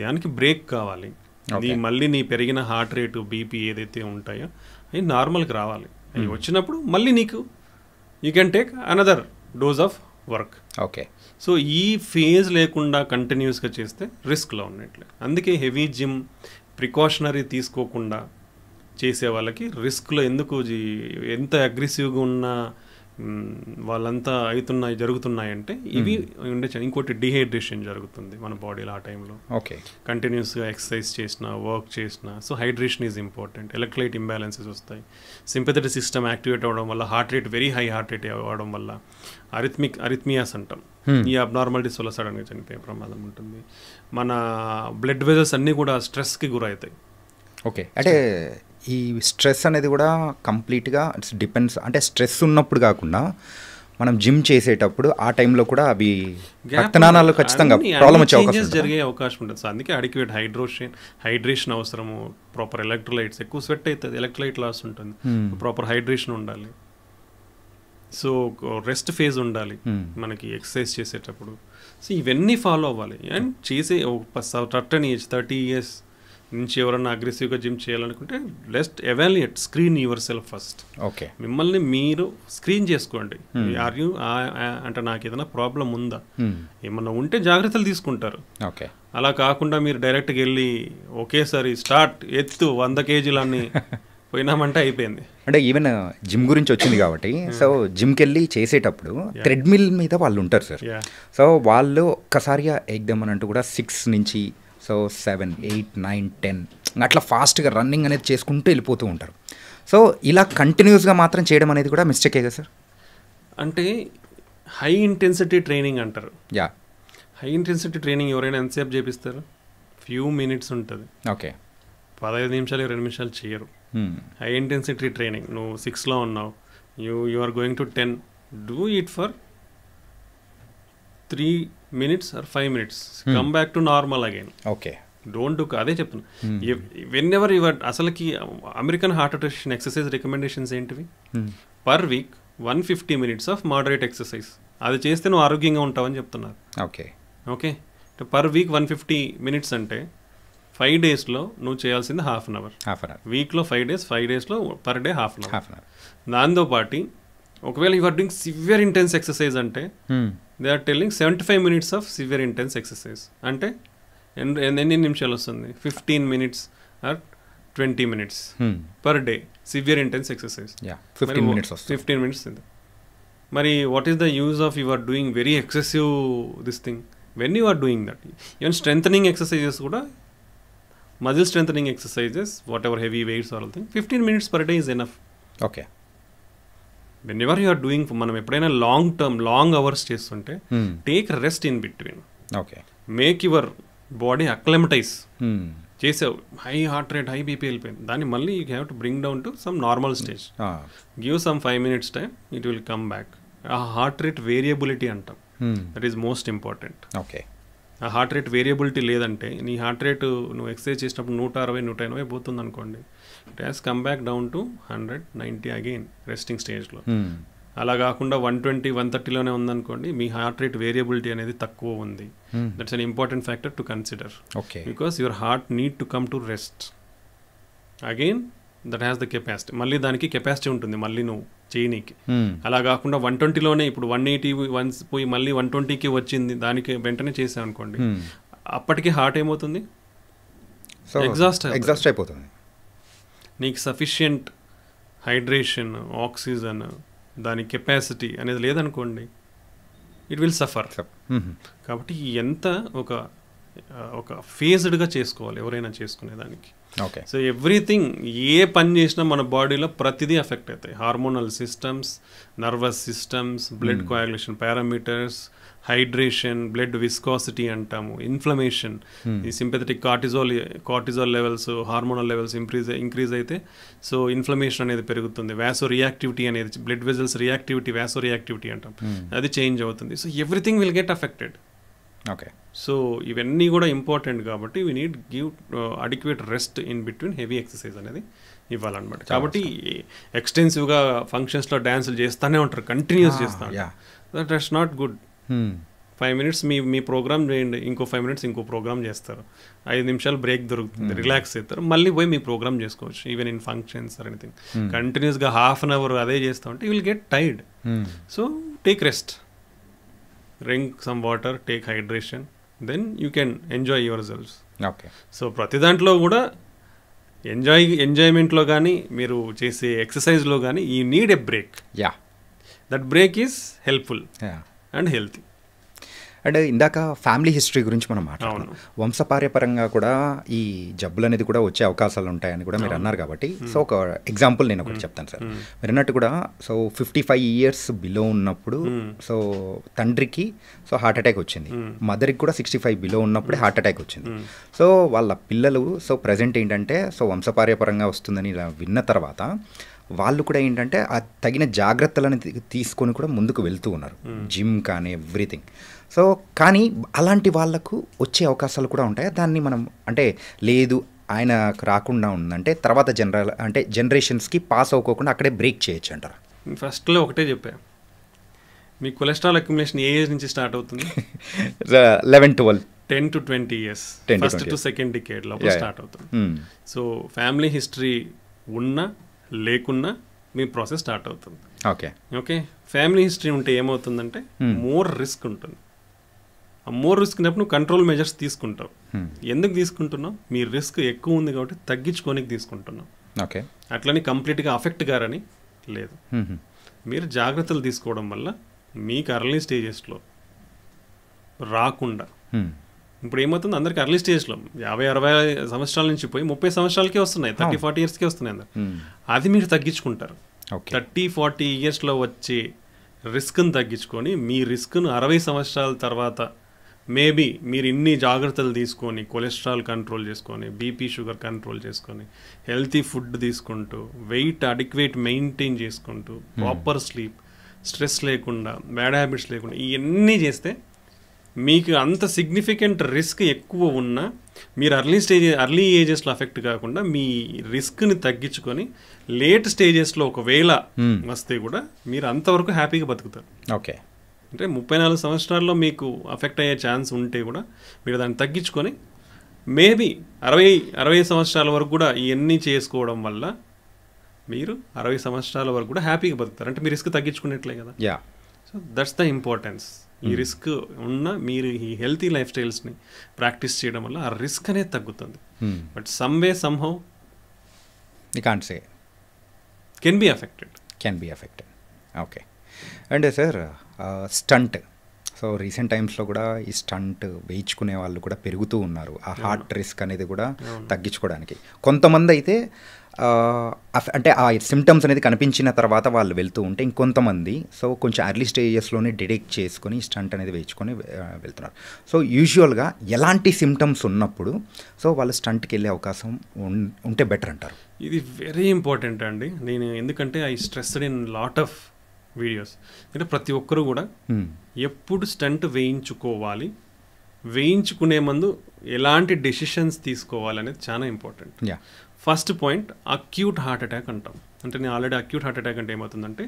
దానికి break కావాలి. అది మళ్ళీ నీ పెరిగిన హార్ట్ రేటు, బీపీ ఏదైతే ఉంటాయో అవి నార్మల్కి రావాలి. అవి వచ్చినప్పుడు మళ్ళీ నీకు you can take another dose of work. Okay. So ఈ ఫేజ్ లేకుండా కంటిన్యూస్గా చేస్తే రిస్క్లో ఉన్నట్లే. అందుకే హెవీ జిమ్ ప్రికాషనరీ తీసుకోకుండా చేసే వాళ్ళకి రిస్క్లో ఎందుకు ఎంత అగ్రెసివ్గా ఉన్న వాళ్ళంతా జరుగుతున్నాయంటే ఇవి ఉండే. ఇంకోటి డిహైడ్రేషన్ జరుగుతుంది మన బాడీలో ఆ టైంలో. ఓకే. కంటిన్యూస్గా ఎక్సర్సైజ్ చేసినా, వర్క్ చేసినా. So hydration is important. Electrolyte imbalances వస్తాయి. సింపథెటిక్ సిస్టమ్ యాక్టివేట్ అవ్వడం వల్ల heart rate very high heart rate అవ్వడం వల్ల అరిథ్మియాస్ అంటాం. ఈ అబ్నార్మాలిటీస్ వల్ల సడన్గా చనిపోయే ప్రమాదం ఉంటుంది. మన బ్లడ్ వెజల్స్ అన్నీ కూడా స్ట్రెస్కి గురవుతాయి. ఓకే. అంటే ఈ స్ట్రెస్ అనేది కూడా కంప్లీట్గా డిపెండ్స్, అంటే స్ట్రెస్ ఉన్నప్పుడు కాకుండా మనం జిమ్ చేసేటప్పుడు ఆ టైంలో కూడా అవి రక్తనాళాలు ఖచ్చితంగా ప్రాబ్లం వచ్చే అవకాశం జరిగే అవకాశం ఉంటుంది. సో అందుకే అడిక్వేట్ హైడ్రేషన్ అవసరము. ప్రాపర్ ఎలక్ట్రోలైట్స్, ఎక్కువ స్వెట్ అవుతుంది, ఎలక్ట్రోలైట్ లాస్ ఉంటుంది. ప్రాపర్ హైడ్రేషన్ ఉండాలి. సో రెస్ట్ ఫేజ్ ఉండాలి మనకి ఎక్సర్సైజ్ చేసేటప్పుడు. సో ఇవన్నీ ఫాలో అవ్వాలి. అండ్ చేసే సర్టన్ ఏజ్ 30 years నుంచి ఎవరన్నా అగ్రెసివ్గా జిమ్ చేయాలనుకుంటే లెస్ట్ evaluate, screen yourself first. Okay, మిమ్మల్ని మీరు స్క్రీన్ చేసుకోండి. ఆర్ యూ అంటే నాకు ఏదైనా ప్రాబ్లం ఉందా, ఏమన్నా ఉంటే జాగ్రత్తలు తీసుకుంటారు. ఓకే, అలా కాకుండా మీరు డైరెక్ట్గా వెళ్ళి ఒకేసారి స్టార్ట్ ఎత్తు 100 kgs పోయినామంటే అయిపోయింది. అంటే ఈవెన్ జిమ్ గురించి వచ్చింది కాబట్టి, సో జిమ్కి వెళ్ళి చేసేటప్పుడు థ్రెడ్మిల్ మీద వాళ్ళు ఉంటారు సార్. సో వాళ్ళు ఒక్కసారిగా ఎగ్దాం అని అంటూ కూడా 6 నుంచి సో 7, 8, 9, 10 అట్లా ఫాస్ట్గా రన్నింగ్ అనేది చేసుకుంటూ వెళ్ళిపోతూ ఉంటారు. సో ఇలా కంటిన్యూస్గా మాత్రం చేయడం అనేది కూడా మిస్టేకే కదా సార్? అంటే హై ఇంటెన్సిటీ ట్రైనింగ్ అంటారు. యా, హై ఇంటెన్సిటీ ట్రైనింగ్ ఎవరైనా ఎంతసేపు చేపిస్తారు? ఫ్యూ మినిట్స్ ఉంటుంది. ఓకే, 15 నిమిషాలు 20 నిమిషాలు చేయరు. హై ఇంటెన్సిటీ ట్రైనింగ్, నువ్వు 6లో ఉన్నావు, you are going to 10, do it for 3 minutes or 5 minutes, come back to normal again. Okay, don't do. అదే చెప్తున్నా, వెన్ ఎవర్ యువర్ అసలుకి American Heart Association exercise recommendations ఏంటివి? Per week 150 minutes of moderate exercise. అది చేస్తే నువ్వు ఆరోగ్యంగా ఉంటావని చెప్తున్నారు. Okay, okay, per week 150 minutes అంటే 5 daysలో నువ్వు చేయాల్సింది హాఫ్ అన్ అవర్. వీక్లో 5 days, 5 daysలో per day half an hour. దాంతోపాటు ఒకవేళ you are doing severe intense exercise అంటే they are telling 75 minutes of severe intense exercise. అంటే ఎన్ని నిమిషాలు వస్తుంది? 15 minutes or 20 minutes per day severe intense exercise. 15 minutes. మరి what is the use of you are doing very excessive this thing when you are doing that? Even strengthening exercises కూడా, muscle strengthening exercises, what ever heavy weights or all thing, 15 minutes per day is enough. Okay, whenever you are doing, మనం ఎప్పుడైనా long hours చేస్తుంటే take rest in between. Okay, make your body acclimatize. చేసావు, high heart rate, high BP వెళ్ళిపోయింది, దాన్ని మళ్ళీ you have to bring down to some normal stage. Give some 5 minutes time, it will come back. ఆ heart rate variability అంటాం, that is most important. Okay, ఆ heart rate variability లేదంటే నీ heart rate నువ్వు exercise చేసినప్పుడు 160, 180 పోతుంది అనుకోండి, it has come back down to 100, 90 again resting స్టేజ్లో. అలా కాకుండా 120, 130లోనే ఉందనుకోండి, మీ హార్ట్ రేట్ వేరియబిలిటీ అనేది తక్కువ ఉంది. That's an important factor to consider. Okay, because your heart need to come to rest again. That has the capacity, మళ్ళీ దానికి capacity ఉంటుంది మళ్ళీ నువ్వు చేయనీకి. అలా కాకుండా 120లోనే ఇప్పుడు 180 పోయి మళ్ళీ 120కి వచ్చింది, దానికి వెంటనే చేసావు అనుకోండి, అప్పటికి హార్ట్ ఏమవుతుంది? ఎగ్జాస్ట్ అయిపోతుంది. నీకు సఫిషియంట్ హైడ్రేషన్, ఆక్సిజన్, దాని కెపాసిటీ అనేది లేదనుకోండి, ఇట్ విల్ సఫర్. కాబట్టి ఎంత ఒక ఫేజ్డ్గా చేసుకోవాలి ఎవరైనా చేసుకునేదానికి. ఓకే, సో ఎవ్రీథింగ్, ఏ పని చేసినా మన బాడీలో ప్రతిదీ ఎఫెక్ట్ అవుతాయి. Hormonal systems, nervous systems, blood coagulation parameters, hydration, blood viscosity అంటాము, ఇన్ఫ్లమేషన్, ఈ sympathetic cortisol levels, hormonal levels increase అయితే సో ఇన్ఫ్లమేషన్ అనేది పెరుగుతుంది. వ్యాసో రియాక్టివిటీ అనేది, బ్లడ్ వెజల్స్ రియాక్టివిటీ, వ్యాసో రియాక్టివిటీ అంటాం, అది చేంజ్ అవుతుంది. So everything will get affected. Okay, so ఇవన్నీ కూడా ఇంపార్టెంట్ కాబట్టి we need give adequate rest in between heavy exercise అనేది ఇవ్వాలన్నమాట. కాబట్టి ఎక్స్టెన్సివ్గా ఫంక్షన్స్లో డ్యాన్సులు చేస్తూనే ఉంటారు, కంటిన్యూస్ చేస్తూ ఉంటారు. That's not good. 5 minutes మీ ప్రోగ్రామ్ చేయండి, ఇంకో 5 minutes ఇంకో ప్రోగ్రామ్ చేస్తారు, 5 నిమిషాలు బ్రేక్ దొరుకుతుంది, రిలాక్స్ అవుతారు, మళ్ళీ పోయి మీ ప్రోగ్రామ్ చేసుకోవచ్చు. Even in functions or anything కంటిన్యూస్గా హాఫ్ అన్ అవర్ అదే చేస్తూ ఉంటే you will get tired. So take rest, drink some water, take hydration, then you can enjoy your selfs. Okay, so ప్రతి దాంట్లో కూడా ఎంజాయ్మెంట్లో కానీ మీరు చేసే ఎక్సర్సైజ్లో కానీ you need a break. That break is helpful and healthy. And ఇందాక ఫ్యామిలీ హిస్టరీ గురించి మనం మాట్లాడాం. వంశపార్యపరంగా కూడా ఈ జబ్బులు అనేది కూడా వచ్చే అవకాశాలు ఉంటాయని కూడా మీరు అన్నారు కాబట్టి, సో ఒక ఎగ్జాంపుల్ నేను ఒకటి చెప్తాను సార్. మీరు అన్నట్టు కూడా సో 55 years బిలో ఉన్నప్పుడు సో తండ్రికి సో హార్ట్ అటాక్ వచ్చింది, మదర్కి కూడా 65 బిలో ఉన్నప్పుడే హార్ట్ అటాక్ వచ్చింది. సో వాళ్ళ పిల్లలు సో ప్రజెంట్ ఏంటంటే సో వంశపార్యపరంగా వస్తుందని ఇలా విన్న తర్వాత వాళ్ళు కూడా ఏంటంటే ఆ తగిన జాగ్రత్తలను తీసుకొని కూడా ముందుకు వెళ్తూ ఉన్నారు, జిమ్ కానీ ఎవ్రీథింగ్. సో కానీ అలాంటి వాళ్ళకు వచ్చే అవకాశాలు కూడా ఉంటాయి. దాన్ని మనం అంటే లేదు ఆయనకు రాకుండా ఉందంటే తర్వాత జనరేషన్స్కి పాస్ అవ్వకోకుండా అక్కడే బ్రేక్ చేయొచ్చు అంటారు. ఫస్ట్లో ఒకటే చెప్పా, మీ కొలెస్ట్రాల్ అక్యుములేషన్ ఏ ఏజ్ నుంచి స్టార్ట్ అవుతుంది? 11-12. 10 to 20 years, 10 to first 20 to years. Second decade లోపల స్టార్ట్ అవుతుంది. Hmm. సో ఫ్యామిలీ హిస్టరీ ఉన్నా లేకున్నా మీ ప్రాసెస్ స్టార్ట్ అవుతుంది. ఓకే ఓకే, ఫ్యామిలీ హిస్టరీ ఉంటే ఏమవుతుందంటే మోర్ రిస్క్ ఉంటుంది. ఆ మోర్ రిస్క్ ఉన్నప్పుడు నువ్వు కంట్రోల్ మెజర్స్ తీసుకుంటావు. ఎందుకు తీసుకుంటున్నావు? మీ రిస్క్ ఎక్కువ ఉంది కాబట్టి తగ్గించుకోనికి తీసుకుంటున్నావు. ఓకే, అట్లని కంప్లీట్గా అఫెక్ట్ గారని లేదు. మీరు జాగ్రత్తలు తీసుకోవడం వల్ల మీకు అర్లీ స్టేజెస్లో రాకుండా, ఇప్పుడు ఏమవుతుంది అందరికి అర్లీ స్టేజ్లో 50-60 సంవత్సరాల నుంచి పోయి 30 సంవత్సరాలకే వస్తున్నాయి, 30-40 ఇయర్స్కే వస్తున్నాయి అందరు. అది మీరు తగ్గించుకుంటారు. 30-40 ఇయర్స్లో వచ్చే రిస్క్ని తగ్గించుకొని మీ రిస్క్ను 60 సంవత్సరాల తర్వాత మేబీ మీరు ఇన్ని జాగ్రత్తలు తీసుకొని కొలెస్ట్రాల్ కంట్రోల్ చేసుకొని, బీపీ షుగర్ కంట్రోల్ చేసుకొని, హెల్తీ ఫుడ్ తీసుకుంటూ, వెయిట్ అడిక్వేట్ మెయింటైన్ చేసుకుంటూ, ప్రాపర్ స్లీప్, స్ట్రెస్ లేకుండా, బ్యాడ్ హ్యాబిట్స్ లేకుండా ఇవన్నీ చేస్తే మీకు అంత సిగ్నిఫికెంట్ రిస్క్ ఎక్కువ ఉన్నా మీరు అర్లీ ఏజెస్లో అఫెక్ట్ కాకుండా మీ రిస్క్ని తగ్గించుకొని లేట్ స్టేజెస్లో ఒకవేళ వస్తే కూడా మీరు అంతవరకు హ్యాపీగా బతుకుతారు. ఓకే, అంటే 34 సంవత్సరాల్లో మీకు అఫెక్ట్ అయ్యే ఛాన్స్ ఉంటే కూడా మీరు దాన్ని తగ్గించుకొని మేబీ 60 సంవత్సరాల వరకు కూడా ఇవన్నీ చేసుకోవడం వల్ల మీరు 60 సంవత్సరాల వరకు కూడా హ్యాపీగా బతుకుతారు. అంటే మీ రిస్క్ తగ్గించుకునేట్లే కదా. So that's the importance. ఈ రిస్క్ ఉన్న మీరు ఈ హెల్తీ లైఫ్ స్టైల్స్ని ప్రాక్టీస్ చేయడం వల్ల ఆ రిస్క్ అనేది తగ్గుతుంది. But someway somehow you can't say can be affected. Okay, and sir stent, so recent టైమ్స్లో కూడా ఈ స్టంట్ వేయించుకునే వాళ్ళు కూడా పెరుగుతూ ఉన్నారు. ఆ హార్ట్ రిస్క్ అనేది కూడా తగ్గించుకోవడానికి. కొంతమంది అయితే అంటే ఆ సిమ్టమ్స్ అనేది కనిపించిన తర్వాత వాళ్ళు వెళ్తూ ఉంటే, ఇంకొంతమంది సో కొంచెం ఎర్లీ స్టేజెస్లోనే డిటెక్ట్ చేసుకొని స్టంట్ అనేది వేయించుకొని వెళ్తున్నారు. సో యూజువల్గా ఎలాంటి సిమ్టమ్స్ ఉన్నప్పుడు సో వాళ్ళు స్టంట్కి వెళ్ళే అవకాశం ఉంటే బెటర్ అంటారు? ఇది వెరీ ఇంపార్టెంట్ అండి. నేను ఎందుకంటే I stressed in lot of videos. అంటే ప్రతి ఒక్కరు కూడా ఎప్పుడు స్టంట్ వేయించుకోవాలి, వేయించుకునే ముందు ఎలాంటి డెసిషన్స్ తీసుకోవాలనేది చాలా important. First point acute heart attack అంటాం. అంటే నేను ఆల్రెడీ అక్యూట్ హార్ట్ అటాక్ అంటే ఏమవుతుందంటే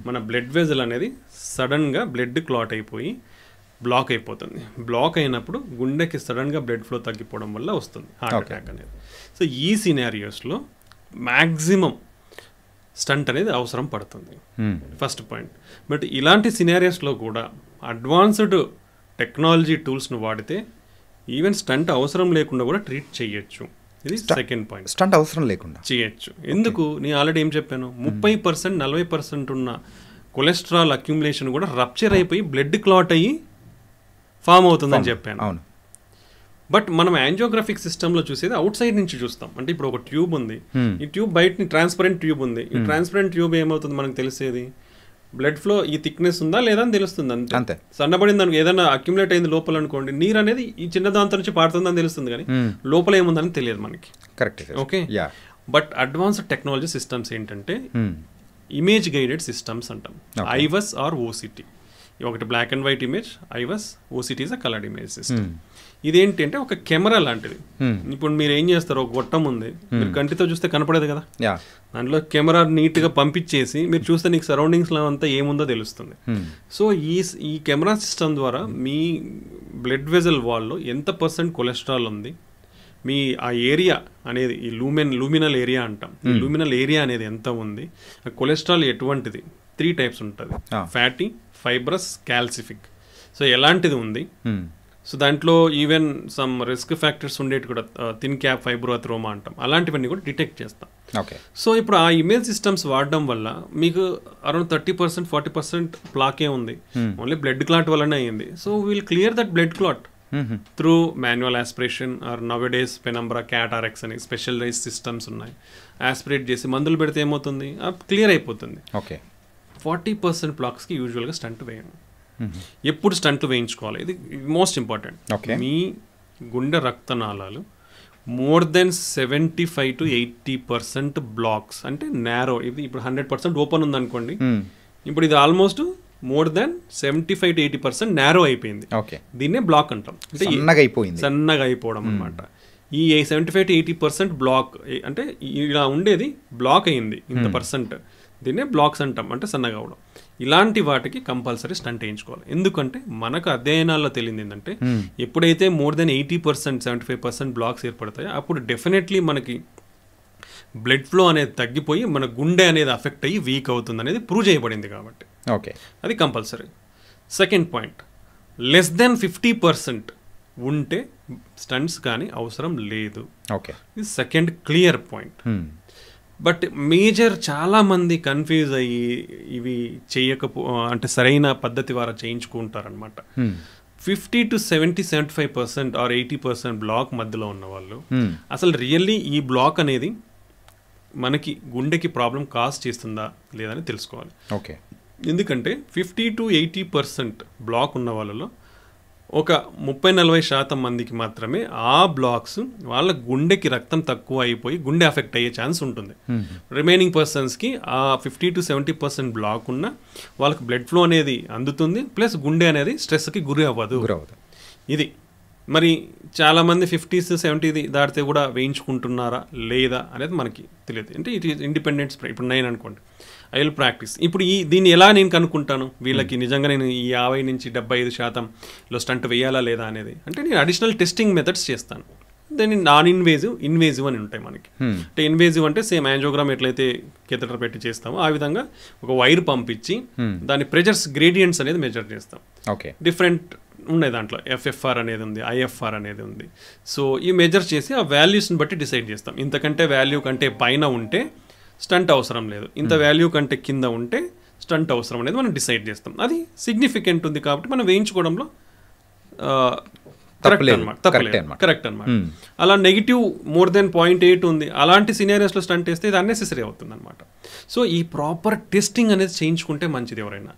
మన బ్లడ్ వెజల్ అనేది సడన్గా బ్లడ్ క్లాట్ అయిపోయి బ్లాక్ అయిపోతుంది. బ్లాక్ అయినప్పుడు గుండెకి సడన్గా బ్లడ్ ఫ్లో తగ్గిపోవడం వల్ల వస్తుంది హార్ట్ అటాక్ అనేది. సో ఈ సినారియోస్లో మ్యాక్సిమం స్టంట్ అనేది అవసరం పడుతుంది, ఫస్ట్ పాయింట్. బట్ ఇలాంటి సినారియోస్లో కూడా అడ్వాన్స్డ్ టెక్నాలజీ టూల్స్ను వాడితే ఈవెన్ స్టంట్ అవసరం లేకుండా కూడా ట్రీట్ చేయొచ్చు. ఇది సెకండ్ పాయింట్. స్టంట్ అవసరం లేకుండా చేయొచ్చు. ఎందుకు? నేను ఆల్రెడీ ఏం చెప్పాను, 30% 40% ఉన్న కొలెస్ట్రాల్ అక్యుములేషన్ కూడా రప్చర్ అయిపోయి బ్లడ్ క్లాట్ అయ్యి ఫామ్ అవుతుందని చెప్పాను. అవును. బట్ మనం యాంజియోగ్రాఫిక్ సిస్టంలో చూసేది అవుట్ సైడ్ నుంచి చూస్తాం. అంటే ఇప్పుడు ఒక ట్యూబ్ ఉంది, ఈ ట్యూబ్ బయటని ట్రాన్స్పరెంట్ ట్యూబ్ ఉంది. ఈ ట్రాన్స్పరెంట్ ట్యూబ్ ఏమవుతుంది మనకు తెలిసేది, బ్లడ్ ఫ్లో ఈ థిక్నెస్ ఉందా లేదా అని తెలుస్తుంది అంతే. సన్నబడింది అనుకో, ఏదైనా అక్యుములేట్ అయింది లోపల అనుకోండి, నీరు అనేది ఈ చిన్న దాంతో నుంచి పారుతుందని తెలుస్తుంది, కానీ లోపల ఏముందని తెలియదు మనకి. Correct. Okay. But advanced technology systems ఏంటంటే ఇమేజ్ గైడెడ్ సిస్టమ్స్ అంటాం, ఐవస్ ఆర్ ఓసిటీ. ఒకటి black and white image, IVUS, OCT is a coloured image system. ఇదేంటి అంటే ఒక కెమెరా లాంటిది. ఇప్పుడు మీరు ఏం చేస్తారు, ఒక గొట్టం ఉంది, మీరు కంటితో చూస్తే కనపడదు కదా, దాంట్లో కెమెరా నీట్గా పంపించేసి మీరు చూస్తే నీకు సరౌండింగ్స్లో అంతా ఏముందో తెలుస్తుంది. సో ఈ కెమెరా సిస్టమ్ ద్వారా మీ బ్లడ్ వెజల్ వాల్లో ఎంత % కొలెస్ట్రాల్ ఉంది, మీ ఆ ఏరియా అనేది ఈ లూమినల్ ఏరియా అంటాం, ఈ లూమినల్ ఏరియా అనేది ఎంత ఉంది, ఆ కొలెస్ట్రాల్ ఎటువంటిది, 3 టైప్స్ ఉంటుంది, ఫ్యాటీ, ఫైబ్రస్, క్యాల్సిఫిక్. సో ఎలాంటిది ఉంది, సో దాంట్లో ఈవెన్ సమ్ రిస్క్ ఫ్యాక్టర్స్ ఉండేవి కూడా, థిన్ క్యాప్ ఫైబ్రోథ్రోమా అంటాం, అలాంటివన్నీ కూడా డిటెక్ట్ చేస్తాం. సో ఇప్పుడు ఆ ఇమేజ్ సిస్టమ్స్ వాడడం వల్ల మీకు అరౌండ్ 30% 40% ప్లాకే ఉంది, ఓన్లీ బ్లడ్ క్లాట్ వల్లనే అయింది. So will clear that blood clot through manual aspiration or nowadays penumbra, క్యాటారెక్స్ అని స్పెషలైజ్ సిస్టమ్స్ ఉన్నాయి. ఆస్పిరేట్ చేసి మందులు పెడితే ఏమవుతుంది, క్లియర్ అయిపోతుంది. 40% ప్లాక్స్కి యూజువల్గా స్టంట్ వేయండి. ఎప్పుడు స్టంట్ వేయించుకోవాలి, ఇది మోస్ట్ ఇంపార్టెంట్. మీ గుండె రక్తనాళాలు మోర్ దెన్ 75 to 80% బ్లాక్స్, అంటే నారో. ఇది ఇప్పుడు 100% ఓపెన్ ఉందనుకోండి, ఇప్పుడు ఇది almost more than 75 to 80% narrow అయిపోయింది. దీన్నే బ్లాక్ అంటాం, అంటే సన్నగా అయిపోవడం అనమాట. ఈ 75-80% బ్లాక్ అంటే ఇలా ఉండేది బ్లాక్ అయింది ఇంత పర్సెంట్, దీన్నే బ్లాక్స్ అంటాం, అంటే సన్నగా అవడం. ఇలాంటి వాటికి కంపల్సరీ స్టంట్ వేయించుకోవాలి. ఎందుకంటే మనకు అధ్యయనాల్లో తెలియదు ఏంటంటే ఎప్పుడైతే మోర్ దెన్ 80%, 75% బ్లాక్స్ ఏర్పడతాయో అప్పుడు డెఫినెట్లీ మనకి బ్లడ్ ఫ్లో అనేది తగ్గిపోయి మన గుండె అనేది అఫెక్ట్ అయ్యి వీక్ అవుతుంది అనేది ప్రూవ్ చేయబడింది. కాబట్టి ఓకే, అది compulsory. Second point, less than 50% ఉంటే స్టంట్స్ కానీ అవసరం లేదు. ఓకే, ఇది second clear point. But major చాలామంది కన్ఫ్యూజ్ అయ్యి ఇవి అంటే సరైన పద్ధతి ద్వారా చేయించుకుంటారనమాట. 50-75% ఆర్ 80% బ్లాక్ మధ్యలో ఉన్న వాళ్ళు అసలు రియల్లీ ఈ బ్లాక్ అనేది మనకి గుండెకి ప్రాబ్లం కాజ్ చేస్తుందా లేదని తెలుసుకోవాలి. ఓకే, ఎందుకంటే 50-80% బ్లాక్ ఉన్న వాళ్ళలో ఒక 30-40% మందికి మాత్రమే ఆ బ్లాక్స్ వాళ్ళ గుండెకి రక్తం తక్కువ అయిపోయి గుండె అఫెక్ట్ అయ్యే ఛాన్స్ ఉంటుంది. రిమైనింగ్ పర్సన్స్కి ఆ 50-70% బ్లాక్ ఉన్న వాళ్ళకి బ్లడ్ ఫ్లో అనేది అందుతుంది, ప్లస్ గుండె అనేది స్ట్రెస్కి గురి అవ్వదు. ఇది మరి చాలామంది 50-70 దాటితే కూడా వేయించుకుంటున్నారా లేదా అనేది మనకి తెలియదు. అంటే ఇట్ ఈస్ ఇండిపెండెంట్. ఇప్పుడు నేను అనుకోండి ఐ విల్ ప్రాక్టీస్. ఇప్పుడు దీన్ని ఎలా నేను కనుక్కుంటాను వీళ్ళకి నిజంగా నేను ఈ 50-75% స్టంట్ వేయాలా లేదా అనేది? అంటే నేను అడిషనల్ టెస్టింగ్ మెథడ్స్ చేస్తాను. దాన్ని నాన్ ఇన్వేజివ్ అని ఉంటాయి మనకి. అంటే ఇన్వేజివ్ అంటే సేమ్ యాంజియోగ్రామ్ ఎట్లయితే కెథెటర్ పెట్టి చేస్తామో ఆ విధంగా ఒక వైర్ పంపించి దాని ప్రెషర్స్ గ్రేడియంట్స్ అనేది మెజర్ చేస్తాం. ఓకే, డిఫరెంట్ ఉన్నాయి దాంట్లో. ఎఫ్ఎఫ్ఆర్ అనేది ఉంది, ఐఎఫ్ఆర్ అనేది ఉంది. సో ఈ మెజర్ చేసి ఆ వాల్యూస్ని బట్టి డిసైడ్ చేస్తాం. ఇంతకంటే వాల్యూ కంటే పైన ఉంటే స్టంట్ అవసరం లేదు, ఇంత వాల్యూ కంటే కింద ఉంటే స్టంట్ అవసరం అనేది మనం డిసైడ్ చేస్తాం. అది సిగ్నిఫికెంట్ ఉంది కాబట్టి మనం వేయించుకోవడంలో కరెక్ట్ అనమాట. అలా నెగిటివ్ మోర్ దెన్ 0.8 ఉంది, అలాంటి సినారియోస్లో స్టంట్ వేస్తే ఇది అన్నెసెసరీ అవుతుంది అనమాట. సో ఈ ప్రాపర్ టెస్టింగ్ అనేది చేయించుకుంటే మంచిది. ఎవరైనా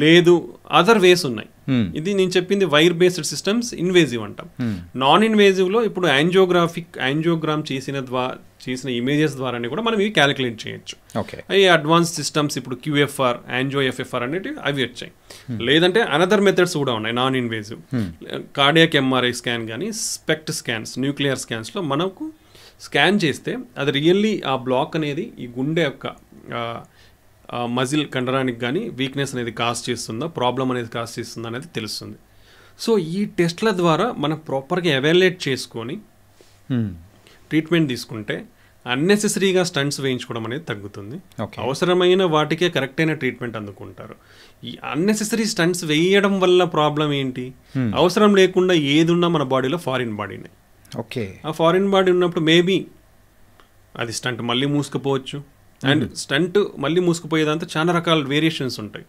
లేదు అదర్ వేస్ ఉన్నాయి. ఇది నేను చెప్పింది వైర్ బేస్డ్ సిస్టమ్స్ ఇన్వేజివ్ అంటాం. నాన్ ఇన్వేజివ్లో ఇప్పుడు యాంజియోగ్రామ్ చేసిన ఇమేజెస్ ద్వారానే కూడా మనం ఇవి క్యాలిక్యులేట్ చేయొచ్చు. ఈ అడ్వాన్స్ సిస్టమ్స్ ఇప్పుడు QFR, యాంజియో-FFR అనేవి అవి వచ్చాయి. లేదంటే అనదర్ మెథడ్స్ కూడా ఉన్నాయి non invasive. Cardiac MRI scan కానీ స్పెక్ట్ స్కాన్స్, న్యూక్లియర్ స్కాన్స్లో మనకు స్కాన్ చేస్తే అది రియల్లీ ఆ బ్లాక్ అనేది ఈ గుండె యొక్క మజిల్ కండరానికి కానీ వీక్నెస్ అనేది కాజ్ చేస్తుందా, ప్రాబ్లం అనేది కాజ్ చేస్తుందా అనేది తెలుస్తుంది. సో ఈ టెస్ట్ల ద్వారా మనం ప్రాపర్గా ఎవాల్యుయేట్ చేసుకొని ట్రీట్మెంట్ తీసుకుంటే అన్నెసెసరీగా స్టంట్స్ వేయించుకోవడం అనేది తగ్గుతుంది. అవసరమైన వాటికే కరెక్ట్ అయిన ట్రీట్మెంట్ అందుకుంటారు. ఈ అన్నెసెసరీ స్టంట్స్ వేయడం వల్ల ప్రాబ్లం ఏంటి? అవసరం లేకుండా ఏది ఉన్నా మన బాడీలో ఫారిన్ బాడీనే. ఓకే, ఆ ఫారిన్ బాడీ ఉన్నప్పుడు మేబీ అది స్టంట్ మళ్ళీ మూసుకుపోవచ్చు. అండ్ స్టంట్ మళ్ళీ మూసుకుపోయేదంతా చాలా రకాల వేరియేషన్స్ ఉంటాయి.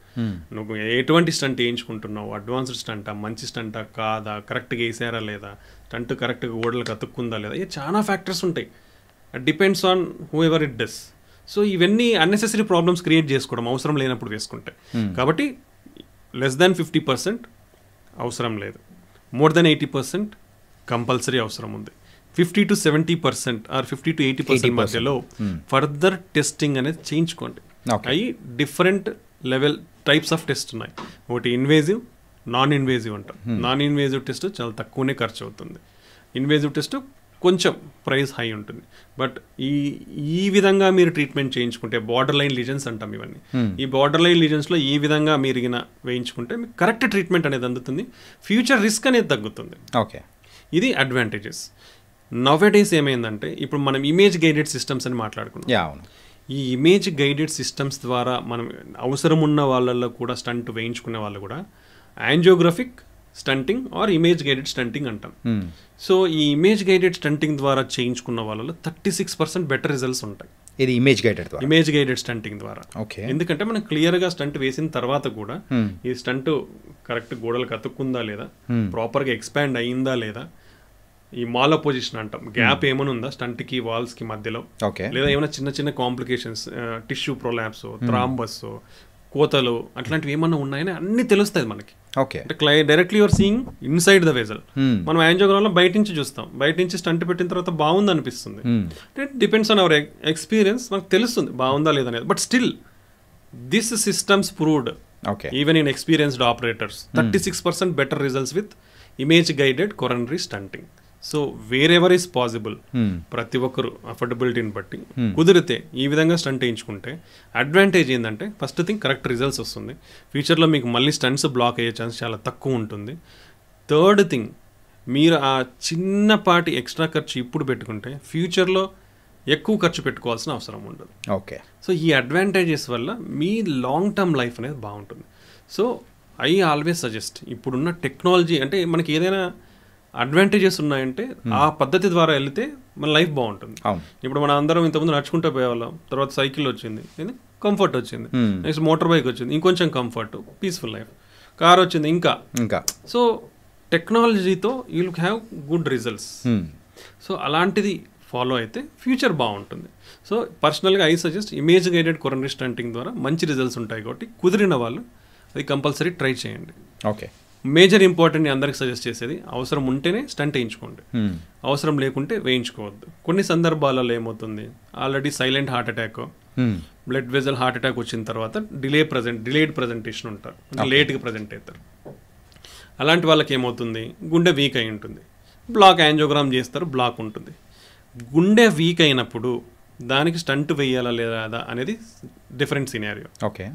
నువ్వు ఎటువంటి స్టంట్ వేయించుకుంటున్నావు, అడ్వాన్స్డ్ స్టంటా, మంచి స్టంటా కాదా, కరెక్ట్గా వేసారా లేదా, స్టంట్ కరెక్ట్గా ఓడలకు అతుక్కుందా లేదా, ఇది చాలా ఫ్యాక్టర్స్ ఉంటాయి. Depends on who ever it does. So ఇవన్నీ అన్నెసెసరీ ప్రాబ్లమ్స్ క్రియేట్ చేసుకోవడం అవసరం లేనప్పుడు వేసుకుంటే. కాబట్టి లెస్ దాన్ 50% అవసరం లేదు, మోర్ దెన్ 80% కంపల్సరీ అవసరం ఉంది. 50-70% ఆర్ 50-80% మధ్యలో ఫర్దర్ టెస్టింగ్ అనేది చేయించుకోండి. అవి different level types of test ఉన్నాయి. ఒకటి ఇన్వేజివ్, నాన్ ఇన్వేజివ్ అంటాం. నాన్ ఇన్వేజివ్ టెస్ట్ చాలా తక్కువనే ఖర్చు అవుతుంది. ఇన్వేజివ్ టెస్ట్ కొంచెం ప్రైస్ హై ఉంటుంది. బట్ ఈ విధంగా మీరు ట్రీట్మెంట్ చేయించుకుంటే బార్డర్ లైన్ లీజన్స్ అంటాం ఇవన్నీ. ఈ బార్డర్ లైన్ లీజన్స్లో ఈ విధంగా మీరు వేయించుకుంటే మీకు కరెక్ట్ ట్రీట్మెంట్ అనేది అందుతుంది, ఫ్యూచర్ రిస్క్ అనేది తగ్గుతుంది. ఓకే, ఇది అడ్వాంటేజెస్. నౌవేడేస్ ఏమైందంటే ఇప్పుడు మనం ఇమేజ్ గైడెడ్ సిస్టమ్స్ అని మాట్లాడుకున్నాం. ఈ ఇమేజ్ గైడెడ్ సిస్టమ్స్ ద్వారా మనం అవసరం ఉన్న వాళ్ళల్లో కూడా స్టంట్ వేయించుకునే వాళ్ళు కూడా angiographic stenting or image guided stenting అంటాం. సో ఈ ఇమేజ్ గైడెడ్ స్టంటింగ్ ద్వారా చేయించుకున్న వాళ్ళలో 36% బెటర్ రిజల్ట్స్ ఉంటాయి. ఇది ఇమేజ్ గైడెడ్ స్టంటింగ్ ద్వారా. ఎందుకంటే మనం క్లియర్గా స్టంట్ వేసిన తర్వాత కూడా ఈ స్టంట్ కరెక్ట్ గోడలకు అతుక్కుందా లేదా, ప్రాపర్గా ఎక్స్పాండ్ అయ్యిందా లేదా, ఈ మాల పొజిషన్ అంటాం, గ్యాప్ ఏమైనా ఉందా స్టంట్ కి వాల్స్ కి మధ్యలో, లేదా ఏమైనా చిన్న చిన్న కాంప్లికేషన్స్, టిష్యూ ప్రొలాప్స్, థ్రాంబస్, కోతలు అట్లాంటివి ఏమన్నా ఉన్నాయని అన్ని తెలుస్తుంది మనకి. అంటే directly your seeing inside the vessel. మనం యాంజియోగ్రామ్ లో బయట నుంచి చూస్తాం, బయట నుంచి స్టంట్ పెట్టిన తర్వాత బాగుంది అనిపిస్తుంది. డిపెండ్స్ ఆన్ అవర్ ఎక్స్పీరియన్స్, మనకు తెలుస్తుంది బాగుందా లేదా అనేది. But still this systems proved even in experienced operators 36% better results with image guided coronary stunting. So wherever is possible ప్రతి ఒక్కరు అఫోర్డబిలిటీని బట్టి కుదిరితే ఈ విధంగా స్టంట్ వేయించుకుంటే అడ్వాంటేజ్ ఏంటంటే ఫస్ట్ థింగ్ కరెక్ట్ రిజల్ట్స్ వస్తుంది. ఫ్యూచర్లో మీకు మళ్ళీ స్టంట్స్ బ్లాక్ అయ్యే ఛాన్స్ చాలా తక్కువ ఉంటుంది. థర్డ్ థింగ్, మీరు ఆ చిన్నపాటి ఎక్స్ట్రా ఖర్చు ఇప్పుడు పెట్టుకుంటే ఫ్యూచర్లో ఎక్కువ ఖర్చు పెట్టుకోవాల్సిన అవసరం ఉండదు. ఓకే. సో ఈ అడ్వాంటేజెస్ వల్ల మీ లాంగ్ టర్మ్ లైఫ్ అనేది బాగుంటుంది. సో ఐ ఆల్వేస్ సజెస్ట్ ఇప్పుడున్న టెక్నాలజీ అంటే మనకి ఏదైనా అడ్వాంటేజెస్ ఉన్నాయంటే ఆ పద్ధతి ద్వారా వెళ్తే మన లైఫ్ బాగుంటుంది. ఇప్పుడు మనం అందరం ఇంతకుముందు నడుచుకుంటూ పోయేవాళ్ళం, తర్వాత సైకిల్ వచ్చింది, కంఫర్ట్ వచ్చింది, నెక్స్ట్ మోటార్ బైక్ వచ్చింది, ఇంకొంచెం కంఫర్ట్, పీస్ఫుల్ లైఫ్, కార్ వచ్చింది, ఇంకా సో టెక్నాలజీతో you will have good results. So అలాంటిది ఫాలో అయితే ఫ్యూచర్ బాగుంటుంది. సో పర్సనల్గా I suggest image guided coronary stunting ద్వారా మంచి రిజల్ట్స్ ఉంటాయి కాబట్టి కుదిరిన వాళ్ళు అది కంపల్సరీ ట్రై చేయండి. ఓకే. మేజర్ ఇంపార్టెంట్ అందరికి సజెస్ట్ చేసేది అవసరం ఉంటేనే స్టంట్ వేయించుకోండి, అవసరం లేకుంటే వేయించుకోవద్దు. కొన్ని సందర్భాలలో ఏమవుతుంది, already silent heart attack, blood vessel heart attack వచ్చిన తర్వాత డిలేడ్ ప్రజెంటేషన్ ఉంటారు, లేట్గా ప్రజెంట్ అవుతారు. అలాంటి వాళ్ళకి ఏమవుతుంది, గుండె వీక్ అయి ఉంటుంది, బ్లాక్ యాంజియోగ్రామ్ చేస్తారు, బ్లాక్ ఉంటుంది. గుండె వీక్ అయినప్పుడు దానికి స్టంట్ వేయాలా లేదా అనేది డిఫరెంట్ సినారియో. ఓకే.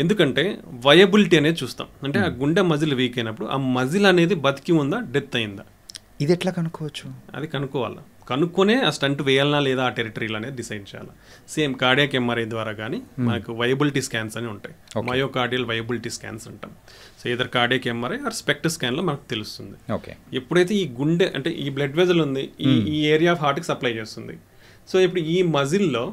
ఎందుకంటే వయబిలిటీ అనేది చూస్తాం. అంటే ఆ గుండె మజిల్ వీక్ అయినప్పుడు ఆ మజిల్ అనేది బతికి ఉందా, డెత్ అయిందా, ఇది ఎట్లా కనుక్కోవచ్చు? అది కనుక్కోవాలి. కనుక్కొనే ఆ స్టంట్ వేయాలనా లేదా ఆ టెరిటరీలో అనేది డిసైడ్ చేయాలి. సేమ్ కార్డియాక్ ఎంఆర్ఐ ద్వారా కానీ మనకు వయబిలిటీ స్కాన్స్ అని ఉంటాయి, మయోకార్డియల్ వయబిలిటీ స్కాన్స్ అంటాం. So either cardiac MRI or SPECT స్కాన్లో మనకు తెలుస్తుంది. ఓకే. ఎప్పుడైతే ఈ గుండె అంటే ఈ బ్లడ్ వెజల్ ఉంది, ఈ ఏరియా ఆఫ్ హార్ట్కి సప్లై చేస్తుంది. సో ఇప్పుడు ఈ మజిల్లో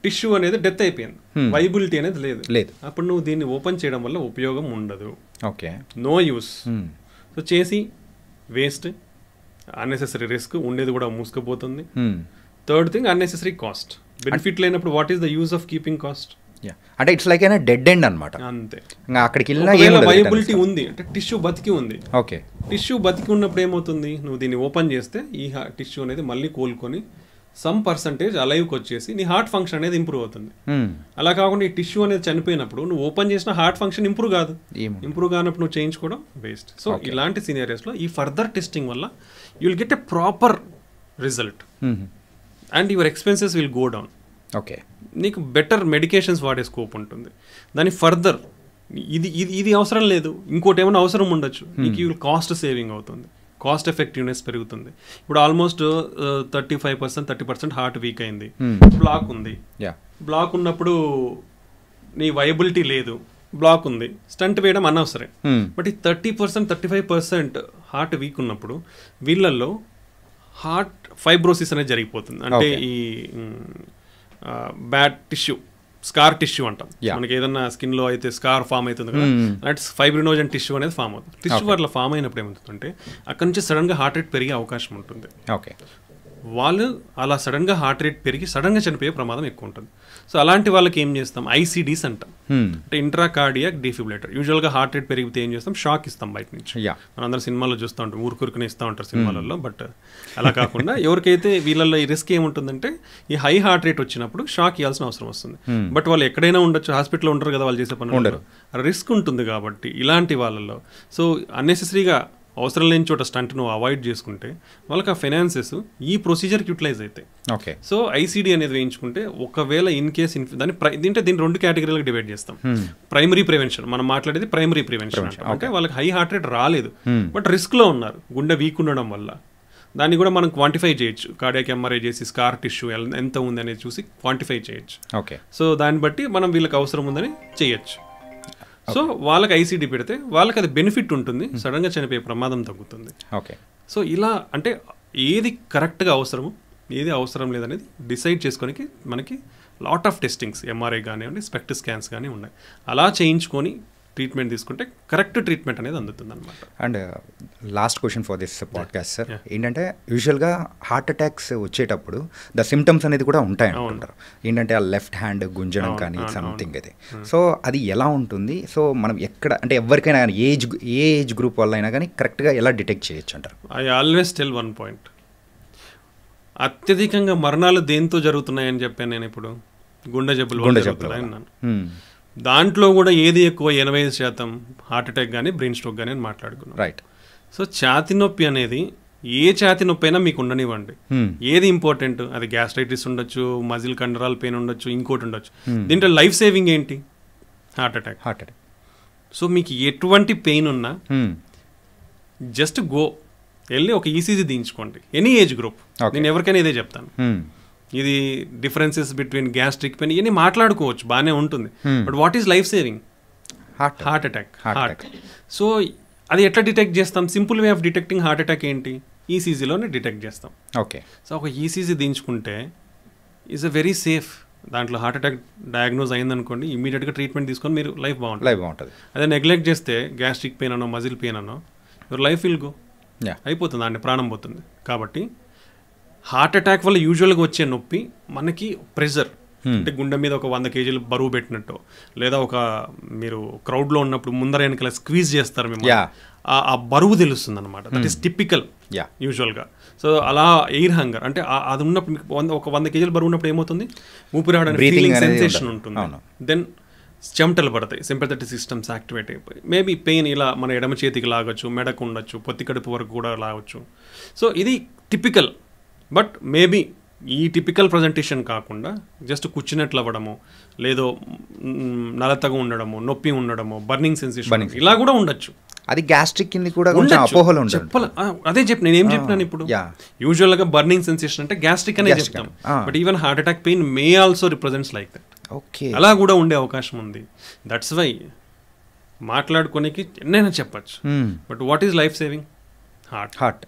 టిష్యూ అనేది డెత్ అయిపోయింది, వైబిలిటీ అనేది లేదు. అప్పుడు నువ్వు దీన్ని ఓపెన్ చేయడం వల్ల ఉపయోగం ఉండదు. ఓకే. No use. సో చేసి వేస్ట్, అన్నెసెసరీ రిస్క్, ఉండేది కూడా మూసుకుపోతుంది. Third thing unnecessary cost. Benefit లేనప్పుడు what is the use of keeping cost? అంటే ఇట్స్ లైక్ డెడ్ ఎండ్ అనమాట. అంతే. అక్కడికి వైబిలిటీ ఉంది అంటే టిష్యూ బతికి ఉంది. ఓకే. టిష్యూ బతికి ఉన్నప్పుడు ఏమవుతుంది, నువ్వు దీన్ని ఓపెన్ చేస్తే ఈ టిష్యూ అనేది మళ్ళీ కోలుకొని సమ్ పర్సంటేజ్ అలైవ్కి వచ్చేసి నీ హార్ట్ ఫంక్షన్ అనేది ఇంప్రూవ్ అవుతుంది. అలా కాకుండా ఈ టిష్యూ అనేది చనిపోయినప్పుడు నువ్వు ఓపెన్ చేసిన హార్ట్ ఫంక్షన్ ఇంప్రూవ్ కాదు. ఇంప్రూవ్ కానప్పుడు నువ్వు చేయించుకోవడం వేస్ట్. సో ఇలాంటి సినారియోస్లో ఈ ఫర్దర్ టెస్టింగ్ వల్ల you will get a proper result and your expenses will go down. Okay. నీకు బెటర్ మెడికేషన్స్ వాడే స్కోప్ ఉంటుంది. దాని ఫర్దర్ ఇది అవసరం లేదు, ఇంకోటి ఏమైనా అవసరం ఉండొచ్చు, నీకు కాస్ట్ సేవింగ్ అవుతుంది, కాస్ట్ ఎఫెక్టివ్నెస్ పెరుగుతుంది. ఇప్పుడు ఆల్మోస్ట్ 35%, 30% హార్ట్ వీక్ అయింది, బ్లాక్ ఉంది. బ్లాక్ ఉన్నప్పుడు నీ వయబిలిటీ లేదు, బ్లాక్ ఉంది, స్టంట్ వేయడం అనవసరం. బట్ ఈ 30%, 35% హార్ట్ వీక్ ఉన్నప్పుడు వీళ్ళల్లో హార్ట్ ఫైబ్రోసిస్ అనేది జరిగిపోతుంది. అంటే ఈ బ్యాడ్ టిష్యూ, స్కార్ టిష్యూ అంటాం. మనకి ఏదన్నా స్కిన్ లో అయితే స్కార్ ఫామ్ అవుతుంది కదా, అలాంటి ఫైబ్రినోజన్ టిష్యూ అనేది ఫామ్ అవుతుంది. టిష్యూ అట్లా ఫామ్ అయినప్పుడు ఏమవుతుందంటే అక్కడి నుంచి సడన్ గా హార్ట్ రేట్ పెరిగే అవకాశం ఉంటుంది. ఓకే. వాళ్ళు అలా సడన్ గా హార్ట్ రేట్ పెరిగి సడన్ గా చనిపోయే ప్రమాదం ఎక్కువ ఉంటుంది. సో అలాంటి వాళ్ళకి ఏం చేస్తాం, ఐసీడీస్ అంటాం, అంటే ఇంట్రా కార్డియాక్ డిఫిబ్రిలేటర్. యూజువల్ గా హార్ట్ రేట్ పెరిగితే ఏం చేస్తాం, షాక్ ఇస్తాం బయట నుంచి. మనందరం సినిమాలో చూస్తూ ఉంటాం, ఊరుకురుకునే ఇస్తూ ఉంటారు సినిమాలలో. బట్ అలా కాకుండా ఎవరికైతే వీళ్ళల్లో ఈ రిస్క్ ఏముంటుందంటే ఈ హై హార్ట్ రేట్ వచ్చినప్పుడు షాక్ ఇవ్వాల్సిన అవసరం వస్తుంది. బట్ వాళ్ళు ఎక్కడైనా ఉండొచ్చు, హాస్పిటల్లో ఉంటారు కదా, వాళ్ళు చేసే పనులు రిస్క్ ఉంటుంది. కాబట్టి ఇలాంటి వాళ్ళలో సో అన్నెసెసరీగా అవసరం లేని చోట స్టంట్ నువ్వు అవాయిడ్ చేసుకుంటే వాళ్ళకి ఆ ఫైనాన్సెస్ ఈ ప్రొసీజర్కి యూటిలైజ్ అవుతాయి. ఓకే. సో ఐసీడీ అనేది వేయించుకుంటే ఒకవేళ ఇన్ కేస్ దీన్ని 2 కేటగిరీలకు డివైడ్ చేస్తాం. ప్రైమరీ ప్రివెన్షన్, మనం మాట్లాడేది ప్రైమరీ ప్రివెన్షన్ అంటే వాళ్ళకి హై హార్ట్ రేట్ రాలేదు బట్ రిస్క్ లో ఉన్నారు, గుండె వీక్ ఉండడం వల్ల. దాన్ని కూడా మనం క్వాంటిఫై చేయొచ్చు, కార్డియాక్ ఎంఆర్ఐ చేసి స్కార్ టిష్యూ ఎంత ఉంది అనేది చూసి క్వాంటిఫై చేయొచ్చు. ఓకే. సో దాన్ని బట్టి మనం వీళ్ళకి అవసరం ఉందని చేయొచ్చు. సో వాళ్ళకి ఐసీడీ పెడితే వాళ్ళకి అది బెనిఫిట్ ఉంటుంది, సడన్గా చనిపోయే ప్రమాదం తగ్గుతుంది. ఓకే. సో ఇలా అంటే ఏది కరెక్ట్గా అవసరము, ఏది అవసరం లేదనేది డిసైడ్ చేసుకోనికి మనకి లాట్ ఆఫ్ టెస్టింగ్స్, ఎంఆర్ఐ కానివ్వండి, స్పెక్ట్ స్కాన్స్ కానీ ఉన్నాయి. అలా చేయించుకొని ట్రీట్మెంట్ తీసుకుంటే కరెక్ట్ ట్రీట్మెంట్ అనేది అందుతుంది అనమాట. And last question for this podcast sir, ఏంటంటే యూజువల్గా హార్ట్ అటాక్స్ వచ్చేటప్పుడు ద సిమ్టమ్స్ అనేది కూడా ఉంటాయి అనుకుంటారు. ఏంటంటే ఆ లెఫ్ట్ హ్యాండ్ గుంజడం కానీ సంథింగ్ అది. సో అది ఎలా ఉంటుంది? సో మనం ఎక్కడ అంటే ఎవరికైనా కానీ ఏ ఏజ్ గ్రూప్ వల్ల అయినా కానీ కరెక్ట్గా ఎలా డిటెక్ట్ చేయొచ్చు అంటారు? I always tell one point, అత్యధికంగా మరణాలు దేంతో జరుగుతున్నాయని చెప్పాను నేను. ఇప్పుడు గుండె జబ్బులు అన్నాను. దాంట్లో కూడా ఏది ఎక్కువ, 85% హార్ట్ అటాక్ కానీ బ్రెయిన్ స్ట్రోక్ కానీ అని మాట్లాడుకున్నాం. రైట్. సో ఛాతీ నొప్పి అనేది ఏ ఛాతి నొప్పి అయినా మీకు ఉండనివ్వండి. ఏది ఇంపార్టెంట్, అది గ్యాస్ట్రైటిస్ ఉండొచ్చు, మజిల్ కండరాల పెయిన్ ఉండొచ్చు, ఇంకోటి ఉండొచ్చు. దీంట్లో లైఫ్ సేవింగ్ ఏంటి? Heart attack. సో మీకు ఎటువంటి పెయిన్ ఉన్నా జస్ట్ గో, వెళ్ళి ఒక ఈసీజీ తీయించుకోండి. ఎనీ ఏజ్ గ్రూప్, నేను ఎవరికైనా ఇదే చెప్తాను. ఇది డిఫరెన్సెస్ బిట్వీన్ గ్యాస్ట్రిక్ పెయిన్ ఇవన్నీ మాట్లాడుకోవచ్చు, బాగానే ఉంటుంది. But what is life saving? Heart attack. So అది ఎట్లా డిటెక్ట్ చేస్తాం? Simple way of detecting heart attack ఏంటి? ఈసీజీలోనే డిటెక్ట్ చేస్తాం. ఓకే. సో ఒక ఈసీజీ దించుకుంటే ఈజ్ అ వెరీ సేఫ్. దాంట్లో హార్ట్ అటాక్ డయాగ్నోజ్ అయిందనుకోండి, ఇమీడియట్గా ట్రీట్మెంట్ తీసుకొని మీరు లైఫ్ బాగుంటుంది. అదే నెగ్లెక్ట్ చేస్తే గ్యాస్ట్రిక్ పెయిన్ అనో మజిల్ పెయిన్ అనో యువర్ లైఫ్ విల్ గో, అయిపోతుంది, అంటే ప్రాణం పోతుంది. కాబట్టి హార్ట్ అటాక్ వల్ల యూజువల్గా వచ్చే నొప్పి మనకి ప్రెషర్, అంటే గుండె మీద ఒక 100 kg బరువు పెట్టినట్టు, లేదా ఒక మీరు క్రౌడ్లో ఉన్నప్పుడు ముందర వెనకాల స్క్వీజ్ చేస్తారు మిమ్మల్ని, ఆ బరువు తెలుస్తుంది అనమాట. దట్ ఈస్ టిపికల్ యూజువల్గా. సో అలా ఎయిర్ హంగర్ అంటే అది ఉన్నప్పుడు మీకు ఒక 100 kg బరువు ఉన్నప్పుడు ఏమవుతుంది? ఊపిరాడని సెన్సేషన్ ఉంటుంది. దెన్ చెమటలు పడతాయి, సింపథెటిక్ సిస్టమ్స్ యాక్టివేట్ అయిపోయి మేబీ పెయిన్ ఇలా మన ఎడమ చేతికి లాగొచ్చు, మెడకు ఉండొచ్చు, పొత్తి కడుపు వరకు కూడా లాగొచ్చు. సో ఇది టిపికల్. బట్ మేబీ ఈ టిపికల్ ప్రజెంటేషన్ కాకుండా జస్ట్ కూర్చున్నట్లు అవ్వడము, లేదో నలతగా ఉండడము, నొప్పి ఉండడము, బర్నింగ్ సెన్సేషన్ ఇలా కూడా ఉండొచ్చు. అది గ్యాస్ట్రిక్ కింద కూడా కొంచెం అపోహలు చెప్పాలి. అదే నేను ఏం చెప్పినాను ఇప్పుడు, యూజువల్గా బర్నింగ్ సెన్సేషన్ అంటే గ్యాస్ట్రిక్ అనే చెప్తాం. But even heart attack pain may also represents like that. Okay, అలా కూడా ఉండే అవకాశం ఉంది. దట్స్ వై మాట్లాడుకోనికి ఎన్నైనా చెప్పచ్చు. But what is life saving? Heart.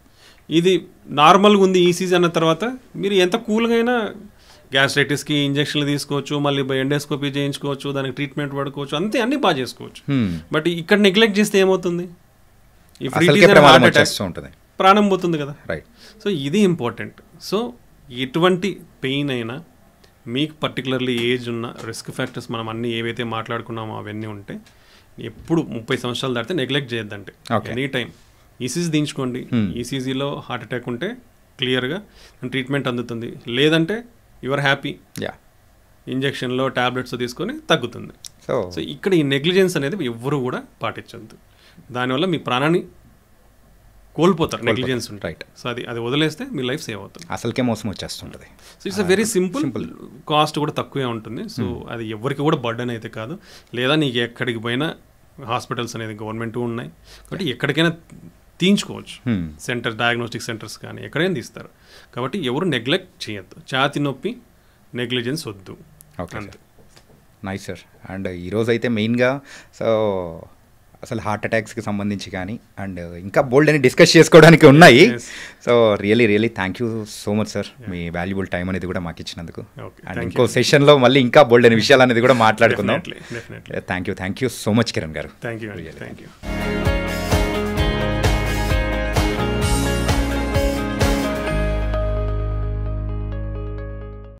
ఇది నార్మల్గా ఉంది ఈసీజీ అన్న తర్వాత మీరు ఎంత కూల్గా అయినా గ్యాస్ట్రైటిస్కి ఇంజక్షన్లు తీసుకోవచ్చు, మళ్ళీ ఎండోస్కోపీ చేయించుకోవచ్చు, దానికి ట్రీట్మెంట్ పడుకోవచ్చు, అంతే అన్ని బాగా చేసుకోవచ్చు. బట్ ఇక్కడ నెగ్లెక్ట్ చేస్తే ఏమవుతుంది? ప్రాణం పోతుంది కదా. రైట్. సో ఇది ఇంపార్టెంట్. సో ఎటువంటి పెయిన్ అయినా మీకు పర్టికులర్లీ ఏజ్ ఉన్న రిస్క్ ఫ్యాక్టర్స్ మనం అన్ని ఏవైతే మాట్లాడుకున్నామో అవన్నీ ఉంటే ఎప్పుడు 30 సంవత్సరాలు దాటితే నెగ్లెక్ట్ చేయొద్దంటే ఎనీ టైం ఈసీజీ దించుకోండి. ఈసీజీలో హార్ట్ అటాక్ ఉంటే క్లియర్గా ట్రీట్మెంట్ అందుతుంది, లేదంటే యువర్ హ్యాపీ, ఇంజక్షన్లో ట్యాబ్లెట్స్ తీసుకొని తగ్గుతుంది. సో ఇక్కడ ఈ నెగ్లిజెన్స్ అనేది ఎవ్వరూ కూడా పాటించద్దు. దానివల్ల మీ ప్రాణాన్ని కోల్పోతారు, నెగ్లిజెన్స్ ఉంటుంది. రైట్. సో అది వదిలేస్తే మీ లైఫ్ సేవ్ అవుతుంది. అసలుకే మోసం వచ్చేస్తుంటుంది. So it's a very simple, cost కూడా తక్కువే ఉంటుంది. సో అది ఎవరికి కూడా బర్డెన్ అయితే కాదు. లేదా నీకు ఎక్కడికి పోయినా హాస్పిటల్స్ అనేది గవర్నమెంట్ ఉన్నాయి కాబట్టి ఎక్కడికైనా తీయించుకోవచ్చు. సెంటర్, డయాగ్నోస్టిక్ సెంటర్స్ కానీ ఎక్కడైనా తీస్తారు. కాబట్టి ఎవరు నెగ్లెక్ట్ చేయొద్దు. ఛాతి నొప్పి, నెగ్లిజెన్స్ వద్దు. Okay, nice sir. అండ్ ఈరోజు అయితే మెయిన్గా సో అసలు హార్ట్ అటాక్స్కి సంబంధించి కానీ అండ్ ఇంకా బోల్డ్ అని డిస్కస్ చేసుకోవడానికి ఉన్నాయి. So really thank you so much sir, me valuable time అనేది కూడా మాకు ఇచ్చినందుకు. అండ్ ఇంకో సెషన్లో మళ్ళీ ఇంకా బోల్డ్ అనే విషయాలు అనేది కూడా మాట్లాడుకుందాం. Thank you so much Kiran garu. Thank you.